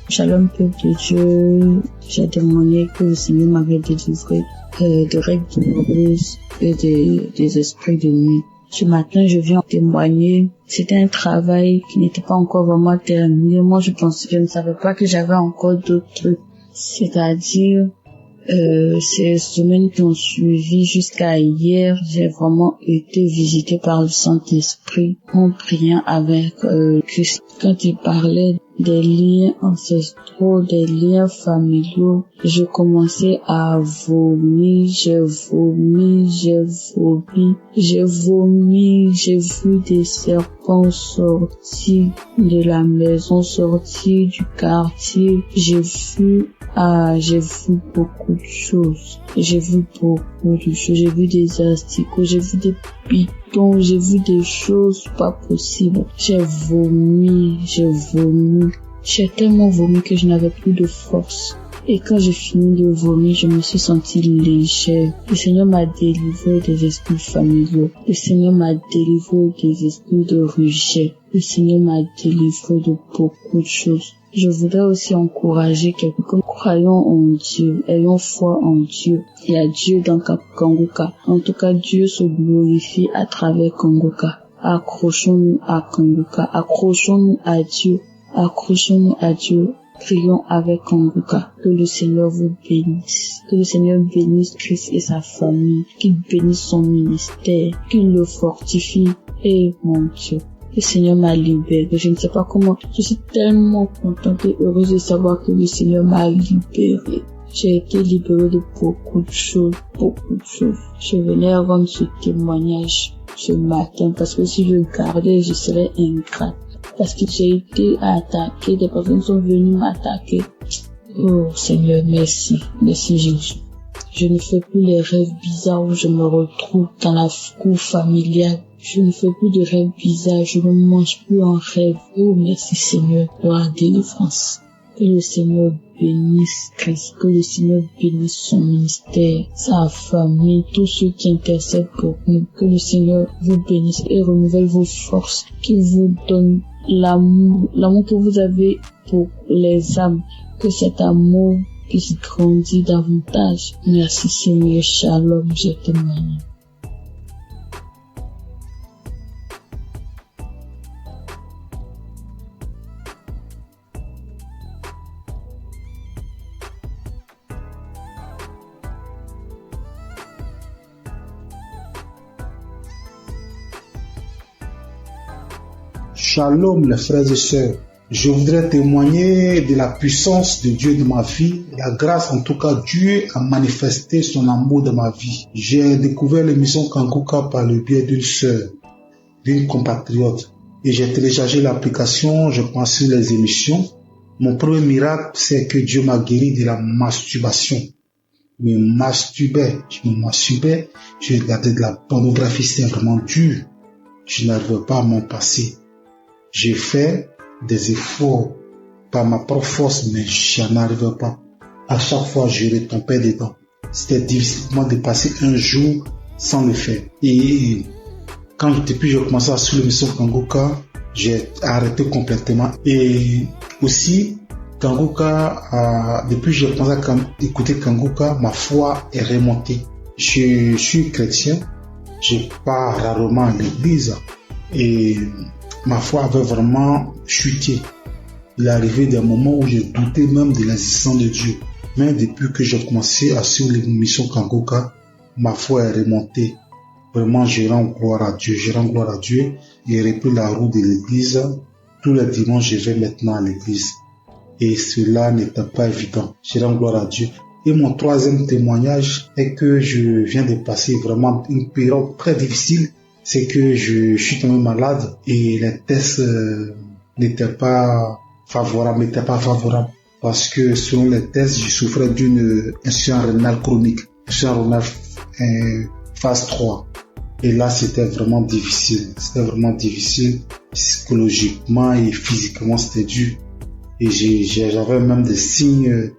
Shalom, peuple de Dieu. J'ai témoigné que le Seigneur m'avait délivré des règles douloureuses et des esprits de nuit. Ce matin, je viens témoigner. C'était un travail qui n'était pas encore vraiment terminé. Moi, je ne savais pas que j'avais encore d'autres trucs. C'est-à-dire, Ces semaines qui ont suivi jusqu'à hier, j'ai vraiment été visitée par le Saint-Esprit en priant avec Christ. Quand il parlait des liens ancestraux, des liens familiaux, je commençais à vomir, j'ai vu des serpents sortir de la maison, sortir du quartier, j'ai vu beaucoup de choses. J'ai vu des asticots, j'ai vu des pitons, j'ai vu des choses pas possibles. J'ai vomi. J'ai tellement vomi que je n'avais plus de force. Et quand j'ai fini de vomir, je me suis sentie légère. Le Seigneur m'a délivré des esprits familiaux. Le Seigneur m'a délivré des esprits de rejet. Le Seigneur m'a délivré de beaucoup de choses. Je voudrais aussi encourager quelqu'un. Croyons en Dieu, ayons foi en Dieu. Il y a Dieu dans Kangoka. En tout cas, Dieu se glorifie à travers Kangoka. Accrochons-nous à Kangoka. Accrochons-nous à Dieu. Prions avec Kangoka. Que le Seigneur vous bénisse. Que le Seigneur bénisse Christ et sa famille. Qu'il bénisse son ministère. Qu'il le fortifie. Et mon Dieu, le Seigneur m'a libéré. Je ne sais pas comment. Je suis tellement contente et heureuse de savoir que le Seigneur m'a libéré. J'ai été libérée de beaucoup de choses. Je venais rendre ce témoignage ce matin parce que si je gardais, je serais ingrate. Parce que j'ai été attaquée, des personnes sont venues m'attaquer. Oh Seigneur, merci. Merci Jésus. Je ne fais plus les rêves bizarres où je me retrouve dans la cour familiale. Je ne fais plus de rêves bizarres, je ne mange plus en rêve. Oh merci Seigneur, pour la délivrance. Que le Seigneur bénisse Christ, que le Seigneur bénisse son ministère, sa famille, tous ceux qui intercèdent pour nous. Que le Seigneur vous bénisse et renouvelle vos forces, qu'il vous donne l'amour que vous avez pour les âmes, que cet amour puisse grandir davantage. Merci Seigneur, shalom, je témoigne. Shalom les frères et sœurs, je voudrais témoigner de la puissance de Dieu dans ma vie, la grâce en tout cas, Dieu a manifesté son amour dans ma vie. J'ai découvert l'émission Kangoka par le biais d'une sœur, d'une compatriote, et j'ai téléchargé l'application, je pense sur les émissions. Mon premier miracle, c'est que Dieu m'a guéri de la masturbation. Je me masturbais, je regardais de la pornographie, c'était vraiment dur. Je n'arrivais pas à m'en passer. J'ai fait des efforts par ma propre force, mais je n'en arrivais pas. À chaque fois, je retombais dedans. C'était difficile pour moi de passer un jour sans le faire. Et depuis j'ai commencé à suivre l'émission Kangoka, j'ai arrêté complètement. Et aussi, Kangoka, depuis que j'ai commencé à écouter Kangoka, ma foi est remontée. Je suis chrétien, je pars rarement à l'église et ma foi avait vraiment chuté. Il est arrivé des moments où j'ai douté même de l'existence de Dieu. Mais depuis que j'ai commencé à suivre l'émission Kangoka, ma foi est remontée. Vraiment, je rends gloire à Dieu. J'ai repris la route de l'église. Tous les dimanches, je vais maintenant à l'église. Et cela n'était pas évident. Je rends gloire à Dieu. Et mon troisième témoignage est que je viens de passer vraiment une période très difficile. C'est que je suis tombé malade et les tests n'étaient pas favorables. Parce que selon les tests, je souffrais d'une insuffisance rénale chronique. Insuffisance rénale phase 3. Et là, c'était vraiment difficile. Psychologiquement et physiquement, c'était dur. Et j'avais même des signes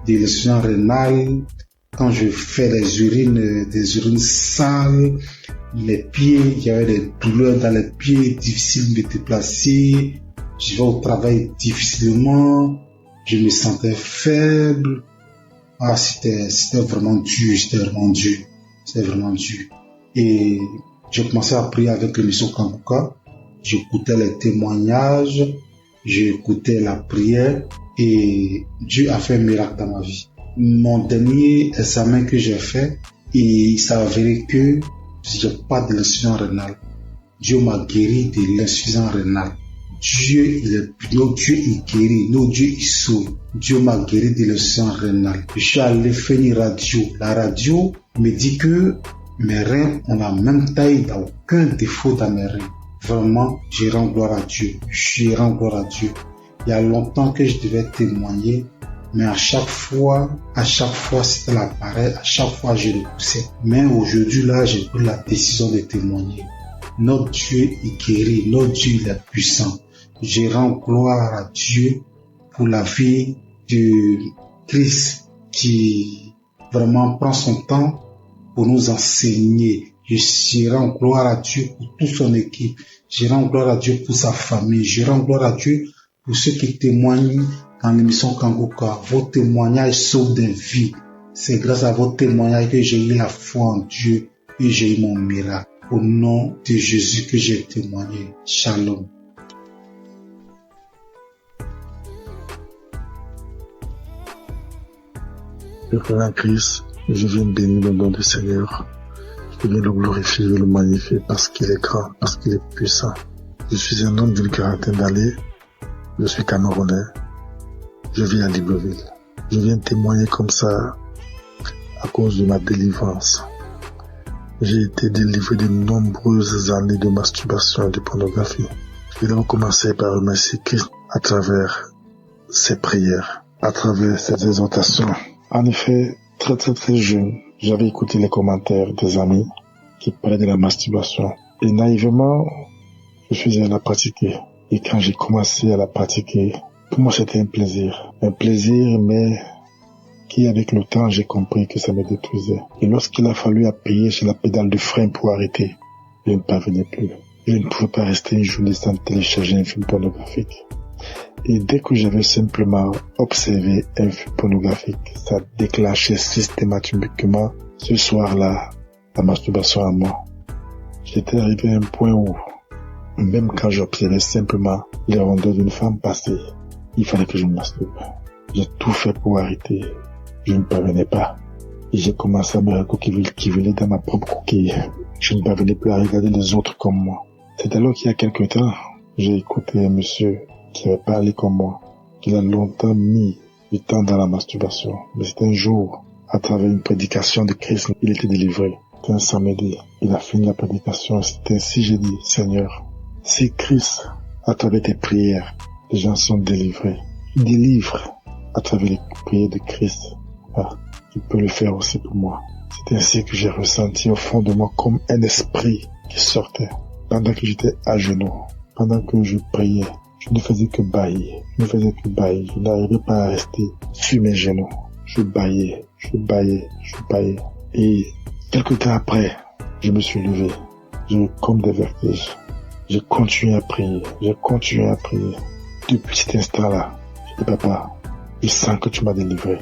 de l'insuffisance rénale. Quand je fais des urines sales, les pieds, il y avait des douleurs dans les pieds, difficile de me déplacer. Je vais au travail difficilement. Je me sentais faible. C'était vraiment dur. Et j'ai commencé à prier avec l'émission Kangoka. J'écoutais les témoignages, j'écoutais la prière et Dieu a fait un miracle dans ma vie. mon dernier examen que j'ai fait, et il s'est avéré que j'ai pas de l'insuffisance rénale. Dieu m'a guéri de l'insuffisance rénale. Dieu, notre Dieu, il guérit. Notre Dieu, il sauve. Dieu m'a guéri de l'insuffisance rénale. Je suis allé faire une radio. La radio me dit que mes reins ont la même taille, il n'y a aucun défaut dans mes reins. Vraiment, je rends gloire à Dieu. Je rends gloire à Dieu. Il y a longtemps que je devais témoigner, mais à chaque fois, c'était la pareille, à chaque fois, je le poussais. Mais aujourd'hui, là, j'ai pris la décision de témoigner. Notre Dieu est guéri, notre Dieu il est puissant. Je rends gloire à Dieu pour la vie de Christ qui vraiment prend son temps pour nous enseigner. Je rends gloire à Dieu pour toute son équipe. Je rends gloire à Dieu pour sa famille. Je rends gloire à Dieu pour ceux qui témoignent dans l'émission Kangoka. Vos témoignages sauvent des vies. C'est grâce à vos témoignages que j'ai eu la foi en Dieu et j'ai eu mon miracle. Au nom de Jésus que j'ai témoigné. Shalom. Le frère en Christ, je viens bénir le nom du Seigneur. Je viens le glorifier, le magnifier parce qu'il est grand, parce qu'il est puissant. Je suis un homme d'une quarantaine d'années. Je suis Camerounais. Je vis à Libreville. Je viens témoigner comme ça à cause de ma délivrance. J'ai été délivré de nombreuses années de masturbation et de pornographie. Je vais commencer par remercier Christ à travers ses prières, à travers ses exhortations. En effet, très jeune, j'avais écouté les commentaires des amis qui parlaient de la masturbation. Et naïvement, je suis allé la pratiquer. Et quand j'ai commencé à la pratiquer, pour moi c'était un plaisir. Un plaisir, mais qui avec le temps j'ai compris que ça me détruisait. Et lorsqu'il a fallu appuyer sur la pédale de frein pour arrêter, je ne parvenais plus. Je ne pouvais pas rester une journée sans télécharger un film pornographique. Et dès que j'avais simplement observé un film pornographique, ça déclenchait systématiquement ce soir-là la masturbation à moi. J'étais arrivé à un point où, même quand j'observais simplement les rondeurs d'une femme passer, il fallait que je me masturbe. J'ai tout fait pour arrêter. Je ne parvenais pas. Et j'ai commencé à me recouquiller dans ma propre coquille. Je ne parvenais plus à regarder les autres comme moi. C'est alors qu'il y a quelque temps, j'ai écouté un monsieur qui avait parlé comme moi, qu'il a longtemps mis du temps dans la masturbation. Mais c'est un jour, à travers une prédication de Christ, il était délivré. C'était un samedi. Il a fini la prédication. C'est ainsi j'ai dit, Seigneur, si Christ, à travers tes prières, les gens sont délivrés, délivre à travers les prières de Christ. Tu peux le faire aussi pour moi. C'est ainsi que j'ai ressenti au fond de moi comme un esprit qui sortait. Pendant que j'étais à genoux, pendant que je priais, je ne faisais que bâiller. Je n'arrivais pas à rester sur mes genoux. Je bâillais. Et quelque temps après, je me suis levé. J'ai eu comme des vertiges. J'ai continué à prier. Depuis cet instant-là, je dis, papa, je sens que tu m'as délivré.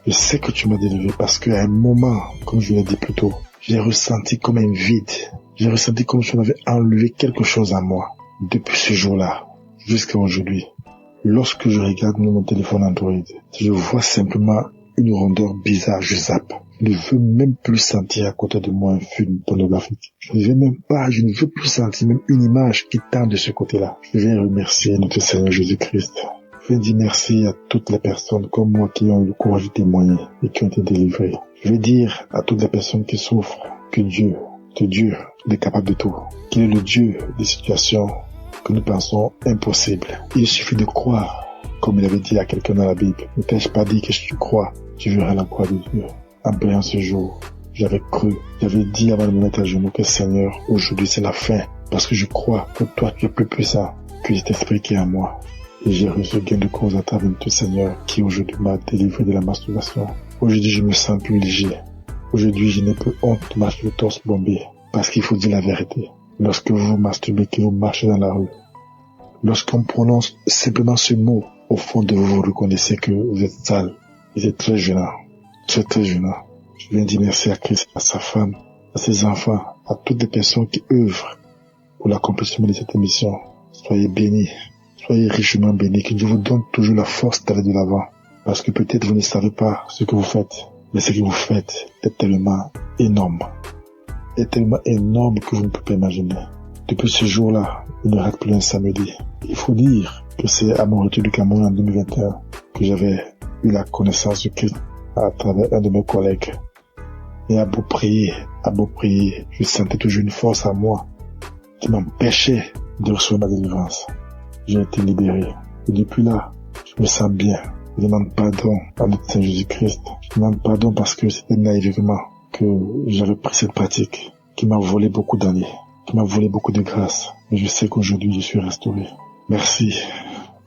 Je sais que tu m'as délivré parce qu'à un moment, comme je l'ai dit plus tôt, j'ai ressenti comme un vide. J'ai ressenti comme si on avait enlevé quelque chose à moi. Depuis ce jour-là, jusqu'à aujourd'hui, lorsque je regarde mon téléphone Android, je vois simplement une rondeur bizarre, je zappe. Je ne veux même plus sentir à côté de moi un film pornographique. Je ne veux plus sentir même une image qui tend de ce côté-là. Je viens remercier notre Seigneur Jésus-Christ. Je vais dire merci à toutes les personnes comme moi qui ont eu le courage de témoigner et qui ont été délivrées. Je vais dire à toutes les personnes qui souffrent que Dieu, il est capable de tout. Qu'il est le Dieu des situations que nous pensons impossibles. Il suffit de croire, comme il avait dit à quelqu'un dans la Bible. Ne t'ai-je pas dit que si tu crois, tu verras la croix de Dieu. En priant ce jour, j'avais cru, j'avais dit avant de me mettre à genoux que Seigneur, aujourd'hui c'est la fin. Parce que je crois que toi tu es plus puissant que cet esprit qui est en moi. Et j'ai reçu gain de cause à travers tout Seigneur qui aujourd'hui m'a délivré de la masturbation. Aujourd'hui, je me sens plus léger. Aujourd'hui, je n'ai plus honte de marcher le torse bombé. Parce qu'il faut dire la vérité. Lorsque vous vous masturbez, que vous marchez dans la rue, lorsqu'on prononce simplement ce mot, au fond de vous, vous reconnaissez que vous êtes sale. Vous êtes très gênant. Très gênant. Je viens dire merci à Christ, à sa femme, à ses enfants, à toutes les personnes qui œuvrent pour l'accomplissement de cette émission. Soyez bénis. Soyez richement bénis, que Dieu vous donne toujours la force d'aller de l'avant. Parce que peut-être vous ne savez pas ce que vous faites, mais ce que vous faites est tellement énorme. Est tellement énorme que vous ne pouvez pas imaginer. Depuis ce jour-là, il ne rate plus un samedi. Il faut dire que c'est à mon retour du Cameroun en 2021 que j'avais eu la connaissance du Christ à travers un de mes collègues. Et à beau prier, je sentais toujours une force à moi qui m'empêchait de recevoir ma délivrance. J'ai été libéré. Et depuis là, je me sens bien. Je demande pardon à notre Seigneur Jésus-Christ. Je demande pardon parce que c'était naïvement que j'avais pris cette pratique qui m'a volé beaucoup d'années, qui m'a volé beaucoup de grâce. Et je sais qu'aujourd'hui, je suis restauré. Merci.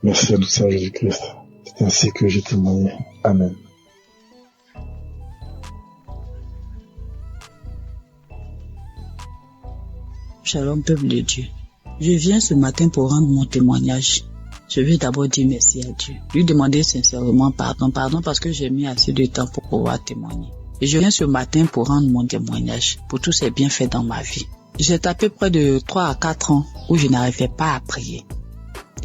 Merci à notre Seigneur Jésus-Christ. C'est ainsi que j'ai témoigné. Amen. Shalom, peuple de Dieu. Je viens ce matin pour rendre mon témoignage. Je veux d'abord dire merci à Dieu. Lui demander sincèrement pardon parce que j'ai mis assez de temps pour pouvoir témoigner. Et je viens ce matin pour rendre mon témoignage pour tous ces bienfaits dans ma vie. J'ai tapé près de 3 à 4 ans où je n'arrivais pas à prier.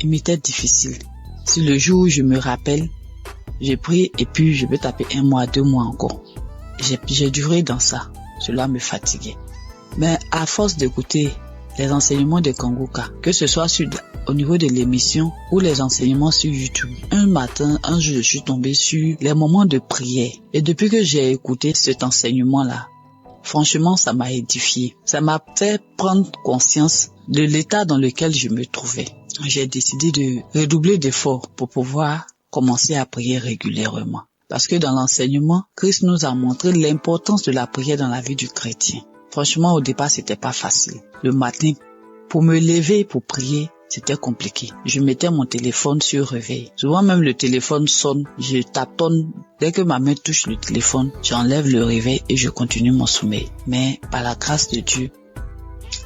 Il m'était difficile. Si le jour où je me rappelle, j'ai prié et puis je peux taper 1 mois, 2 mois encore. J'ai duré dans ça. Cela me fatiguait. Mais à force d'écouter les enseignements de Kangoka, que ce soit au niveau de l'émission ou les enseignements sur YouTube, un jour, je suis tombé sur les moments de prière. Et depuis que j'ai écouté cet enseignement-là, franchement, ça m'a édifié. Ça m'a fait prendre conscience de l'état dans lequel je me trouvais. J'ai décidé de redoubler d'efforts pour pouvoir commencer à prier régulièrement. Parce que dans l'enseignement, Christ nous a montré l'importance de la prière dans la vie du chrétien. Franchement, au départ, c'était pas facile. Le matin, pour me lever pour prier, c'était compliqué. Je mettais mon téléphone sur réveil. Souvent même le téléphone sonne, je tâtonne. Dès que ma main touche le téléphone, j'enlève le réveil et je continue mon sommeil. Mais par la grâce de Dieu,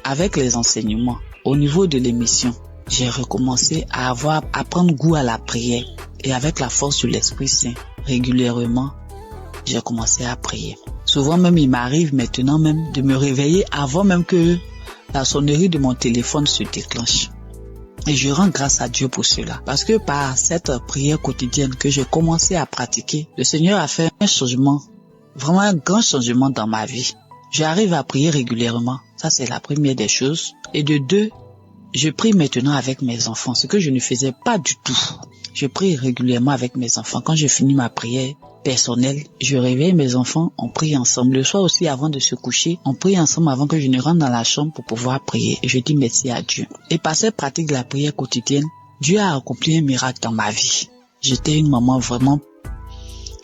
avec les enseignements, au niveau de l'émission, j'ai recommencé à prendre goût à la prière. Et avec la force de l'Esprit Saint, régulièrement, j'ai commencé à prier. Souvent même, il m'arrive maintenant même de me réveiller avant même que la sonnerie de mon téléphone se déclenche. Et je rends grâce à Dieu pour cela. Parce que par cette prière quotidienne que j'ai commencé à pratiquer, le Seigneur a fait un changement, vraiment un grand changement dans ma vie. J'arrive à prier régulièrement. Ça, c'est la première des choses. Et de 2, je prie maintenant avec mes enfants, ce que je ne faisais pas du tout. Je prie régulièrement avec mes enfants. Quand je finis ma prière personnelle, je réveille mes enfants, on prie ensemble. Le soir aussi, avant de se coucher, on prie ensemble avant que je ne rentre dans la chambre pour pouvoir prier. Et je dis merci à Dieu. Et par cette pratique de la prière quotidienne, Dieu a accompli un miracle dans ma vie. J'étais une maman vraiment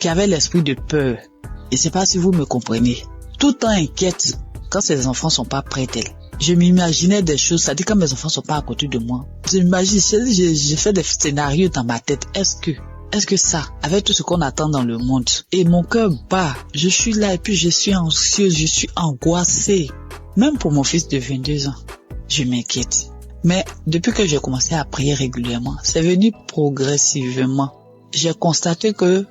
qui avait l'esprit de peur. Et c'est pas si vous me comprenez. Tout le temps inquiète quand ses enfants sont pas près d'elle. Je m'imaginais des choses, c'est-à-dire quand mes enfants sont pas à côté de moi. J'ai fait des scénarios dans ma tête. Est-ce que ça, avec tout ce qu'on attend dans le monde, et mon cœur bat, je suis là et puis je suis anxieuse, je suis angoissée. Même pour mon fils de 22 ans, je m'inquiète. Mais depuis que j'ai commencé à prier régulièrement, c'est venu progressivement. J'ai constaté que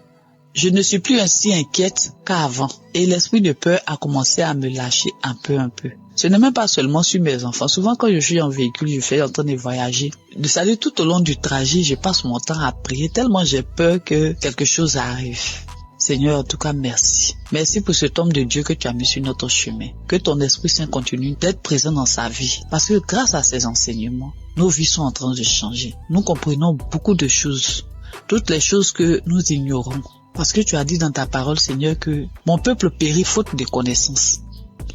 je ne suis plus ainsi inquiète qu'avant. Et l'esprit de peur a commencé à me lâcher un peu. Ce n'est même pas seulement sur mes enfants. Souvent, quand je suis en véhicule, je fais en train de voyager. C'est-à-dire, tout au long du trajet, je passe mon temps à prier tellement j'ai peur que quelque chose arrive. Seigneur, en tout cas, merci. Merci pour cet homme de Dieu que tu as mis sur notre chemin. Que ton Esprit Saint continue d'être présent dans sa vie. Parce que grâce à ces enseignements, nos vies sont en train de changer. Nous comprenons beaucoup de choses. Toutes les choses que nous ignorons. Parce que tu as dit dans ta parole, Seigneur, que mon peuple périt faute de connaissances.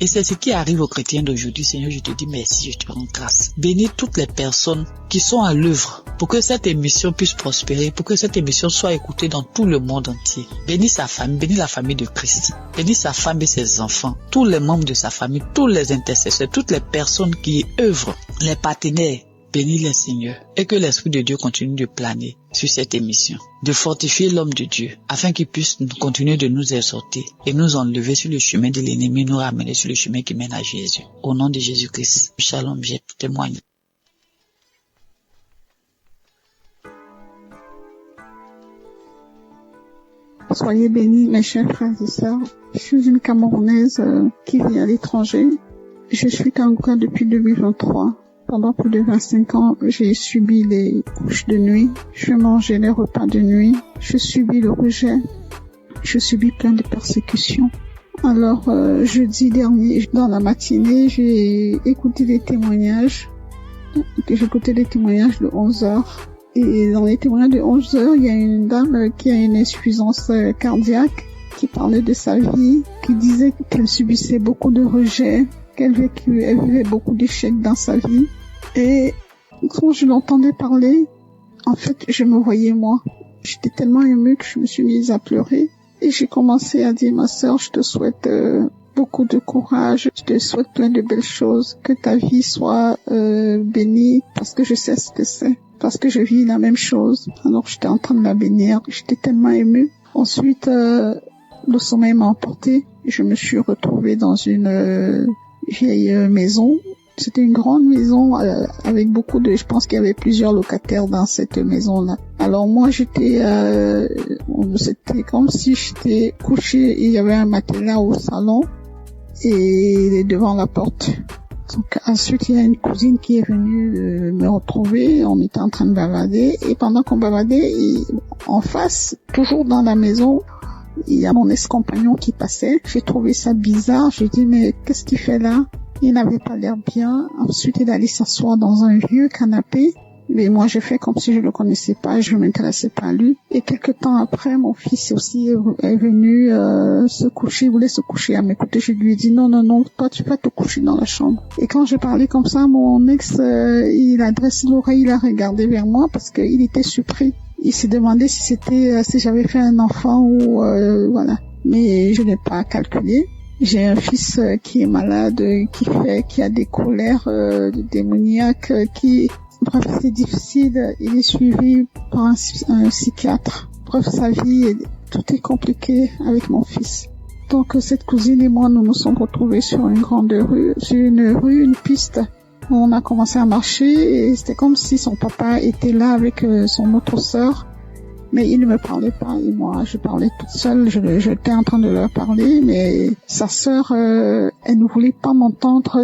Et c'est ce qui arrive aux chrétiens d'aujourd'hui. Seigneur, je te dis merci, je te rends grâce. Bénis toutes les personnes qui sont à l'œuvre pour que cette émission puisse prospérer, pour que cette émission soit écoutée dans tout le monde entier. Bénis sa famille, bénis la famille de Christ. Bénis sa femme et ses enfants, tous les membres de sa famille, tous les intercesseurs, toutes les personnes qui œuvrent, les partenaires. Bénis les Seigneur et que l'Esprit de Dieu continue de planer sur cette émission, de fortifier l'homme de Dieu afin qu'il puisse continuer de nous exhorter et nous enlever sur le chemin de l'ennemi, nous ramener sur le chemin qui mène à Jésus. Au nom de Jésus-Christ, shalom, j'ai témoigné. Soyez bénis, mes chers frères et sœurs. Je suis une Camerounaise qui vit à l'étranger. Je suis Kangoka depuis 2023. Pendant plus de 25 ans, j'ai subi les couches de nuit, je mangeais les repas de nuit, je subis le rejet, je subis plein de persécutions. Alors, jeudi dernier, dans la matinée, j'ai écouté des témoignages. J'ai écouté des témoignages de 11h. Et dans les témoignages de 11h, il y a une dame qui a une insuffisance cardiaque, qui parlait de sa vie, qui disait qu'elle subissait beaucoup de rejets, qu'elle vivait beaucoup d'échecs dans sa vie. Et quand je l'entendais parler, en fait, je me voyais moi. J'étais tellement émue que je me suis mise à pleurer. Et j'ai commencé à dire, ma sœur, je te souhaite beaucoup de courage, je te souhaite plein de belles choses, que ta vie soit bénie, parce que je sais ce que c'est, parce que je vis la même chose. Alors j'étais en train de la bénir, j'étais tellement émue. Ensuite, le sommeil m'a emporté, je me suis retrouvée dans une vieille maison. C'était une grande maison avec beaucoup de... Je pense qu'il y avait plusieurs locataires dans cette maison-là. Alors moi, c'était comme si j'étais couchée et il y avait un matelas au salon et devant la porte. Donc ensuite, il y a une cousine qui est venue me retrouver. On était en train de bavader et pendant qu'on bavadait, en face, toujours dans la maison, il y a mon ex-compagnon qui passait. J'ai trouvé ça bizarre. J'ai dit, mais qu'est-ce qu'il fait là? Il n'avait pas l'air bien. Ensuite, il allait s'asseoir dans un vieux canapé. Mais moi, j'ai fait comme si je le connaissais pas, je m'intéressais pas à lui. Et quelque temps après, mon fils aussi est venu se coucher, il voulait se coucher à mes côtés. Je lui ai dit, non, toi, tu vas te coucher dans la chambre. Et quand j'ai parlé comme ça, mon ex, il a dressé l'oreille, il a regardé vers moi parce qu'il était surpris. Il s'est demandé si j'avais fait un enfant ou voilà. Mais je n'ai pas calculé. J'ai un fils qui est malade, qui a des colères démoniaques, bref, c'est difficile. Il est suivi par un psychiatre. Bref, sa vie, tout est compliqué avec mon fils. Donc, cette cousine et moi, nous nous sommes retrouvés sur une grande rue, une piste. On a commencé à marcher et c'était comme si son papa était là avec son autre sœur. Mais il ne me parlait pas et moi je parlais toute seule, j'étais en train de leur parler, mais sa sœur, elle ne voulait pas m'entendre.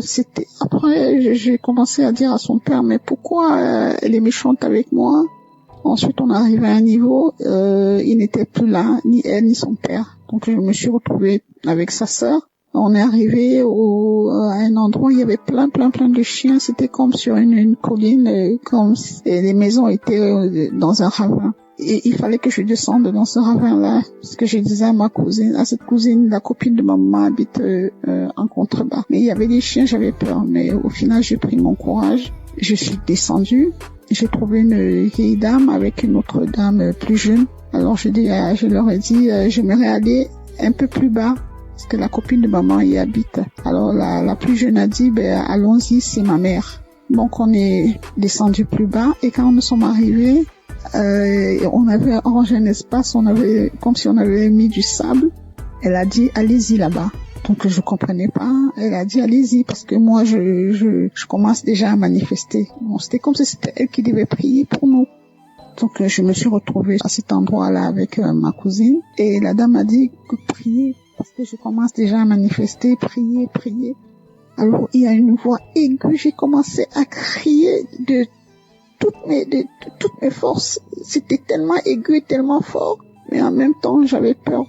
Après j'ai commencé à dire à son père, mais pourquoi elle est méchante avec moi? Ensuite on est arrivé à un niveau, il n'était plus là, ni elle ni son père. Donc je me suis retrouvée avec sa sœur. On est arrivé à un endroit où il y avait plein de chiens. C'était comme sur une colline, et les maisons étaient dans un ravin. Et il fallait que je descende dans ce ravin-là, parce que je disais à cette cousine, la copine de ma maman habite en contrebas. Mais il y avait des chiens, j'avais peur. Mais au final, j'ai pris mon courage. Je suis descendue. J'ai trouvé une vieille dame avec une autre dame plus jeune. Alors je leur ai dit, j'aimerais aller un peu plus bas, parce que la copine de maman y habite. Alors la plus jeune a dit, allons-y, c'est ma mère. Donc on est descendu plus bas et quand nous sommes arrivés, on avait arrangé un espace, comme si on avait mis du sable. Elle a dit, allez-y là-bas. Donc je comprenais pas. Elle a dit, allez-y, parce que moi je commence déjà à manifester. Bon, c'était comme si c'était elle qui devait prier pour nous. Donc je me suis retrouvée à cet endroit-là avec ma cousine et la dame a dit que priez, parce que je commence déjà à manifester, prier. Alors il y a une voix aiguë, j'ai commencé à crier de toutes mes forces. C'était tellement aigu et tellement fort, mais en même temps j'avais peur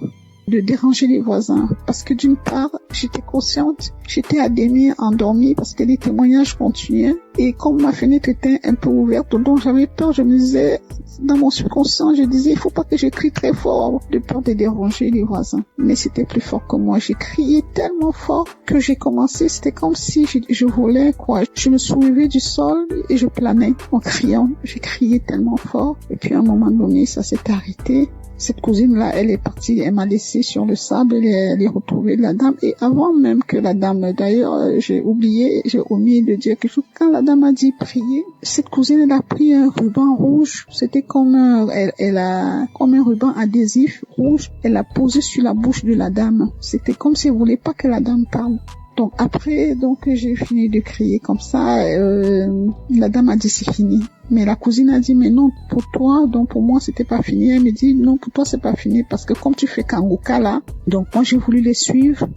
de déranger les voisins, parce que d'une part j'étais consciente, j'étais à demi endormie parce que les témoignages continuaient et comme ma fenêtre était un peu ouverte, donc j'avais peur. Je me disais, dans mon subconscient, je disais, il faut pas que je crie très fort de peur de déranger les voisins. Mais c'était plus fort que moi. J'ai crié tellement fort que j'ai commencé, c'était comme si je volais, quoi. Je me soulevais du sol et je planais en criant. J'ai crié tellement fort et puis à un moment donné, ça s'est arrêté. Cette cousine-là, elle est partie, elle m'a laissé sur le sable, elle est retrouvée la dame. Et avant même que la dame, d'ailleurs, j'ai omis de dire quelque chose. Quand la dame a dit prier, cette cousine, elle a pris un ruban rouge. C'était comme comme un ruban adhésif rouge. Elle l'a posé sur la bouche de la dame. C'était comme si elle voulait pas que la dame parle. Donc après, j'ai fini de crier comme ça. La dame a dit c'est fini. Mais la cousine a dit mais non pour toi, donc pour moi c'était pas fini. Elle me dit non pour toi c'est pas fini parce que comme tu fais Kangoka là, donc moi j'ai voulu les suivre.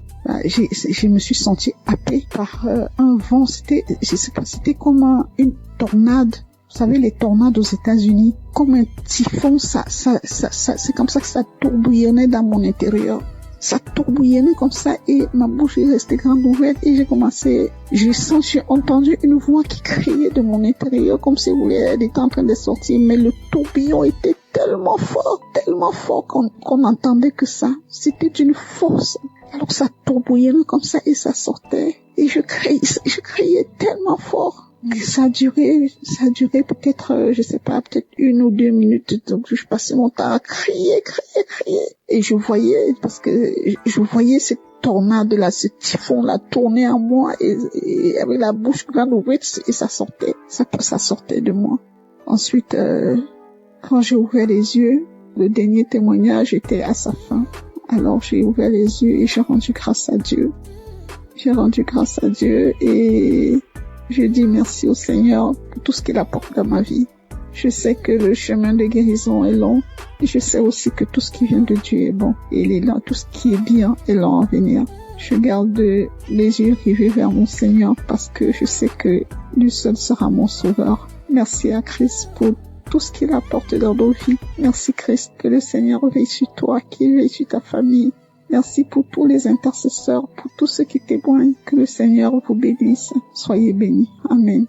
Je me suis sentie happée par un vent. Je sais pas, c'était comme une tornade. Vous savez, les tornades aux États-Unis, comme un typhon, c'est comme ça que ça tourbillonnait dans mon intérieur. Ça tourbillonnait comme ça et ma bouche est restée grande ouverte et j'ai entendu une voix qui criait de mon intérieur comme si elle était en train de sortir, mais le tourbillon était tellement fort qu'on entendait que ça. C'était une force. Alors ça tourbillonnait comme ça et ça sortait. Et je criais tellement fort. Ça a duré peut-être, je sais pas, peut-être 1 ou 2 minutes. Donc, je passais mon temps à crier. Et je voyais cette tornade-là, ce typhon-là tourner en moi et avec la bouche grande ouverte et ça sortait. Ça sortait de moi. Ensuite, quand j'ai ouvert les yeux, le dernier témoignage était à sa fin. Alors, j'ai ouvert les yeux et j'ai rendu grâce à Dieu. Et je dis merci au Seigneur pour tout ce qu'il apporte dans ma vie. Je sais que le chemin de guérison est long. Et je sais aussi que tout ce qui vient de Dieu est bon. Et il est là, tout ce qui est bien est long à venir. Je garde les yeux rivés vers mon Seigneur parce que je sais que lui seul sera mon sauveur. Merci à Christ pour tout ce qu'il apporte dans nos vies. Merci Christ, que le Seigneur veille sur toi, qu'il veille sur ta famille. Merci pour tous les intercesseurs, pour tous ceux qui témoignent. Que le Seigneur vous bénisse. Soyez bénis. Amen.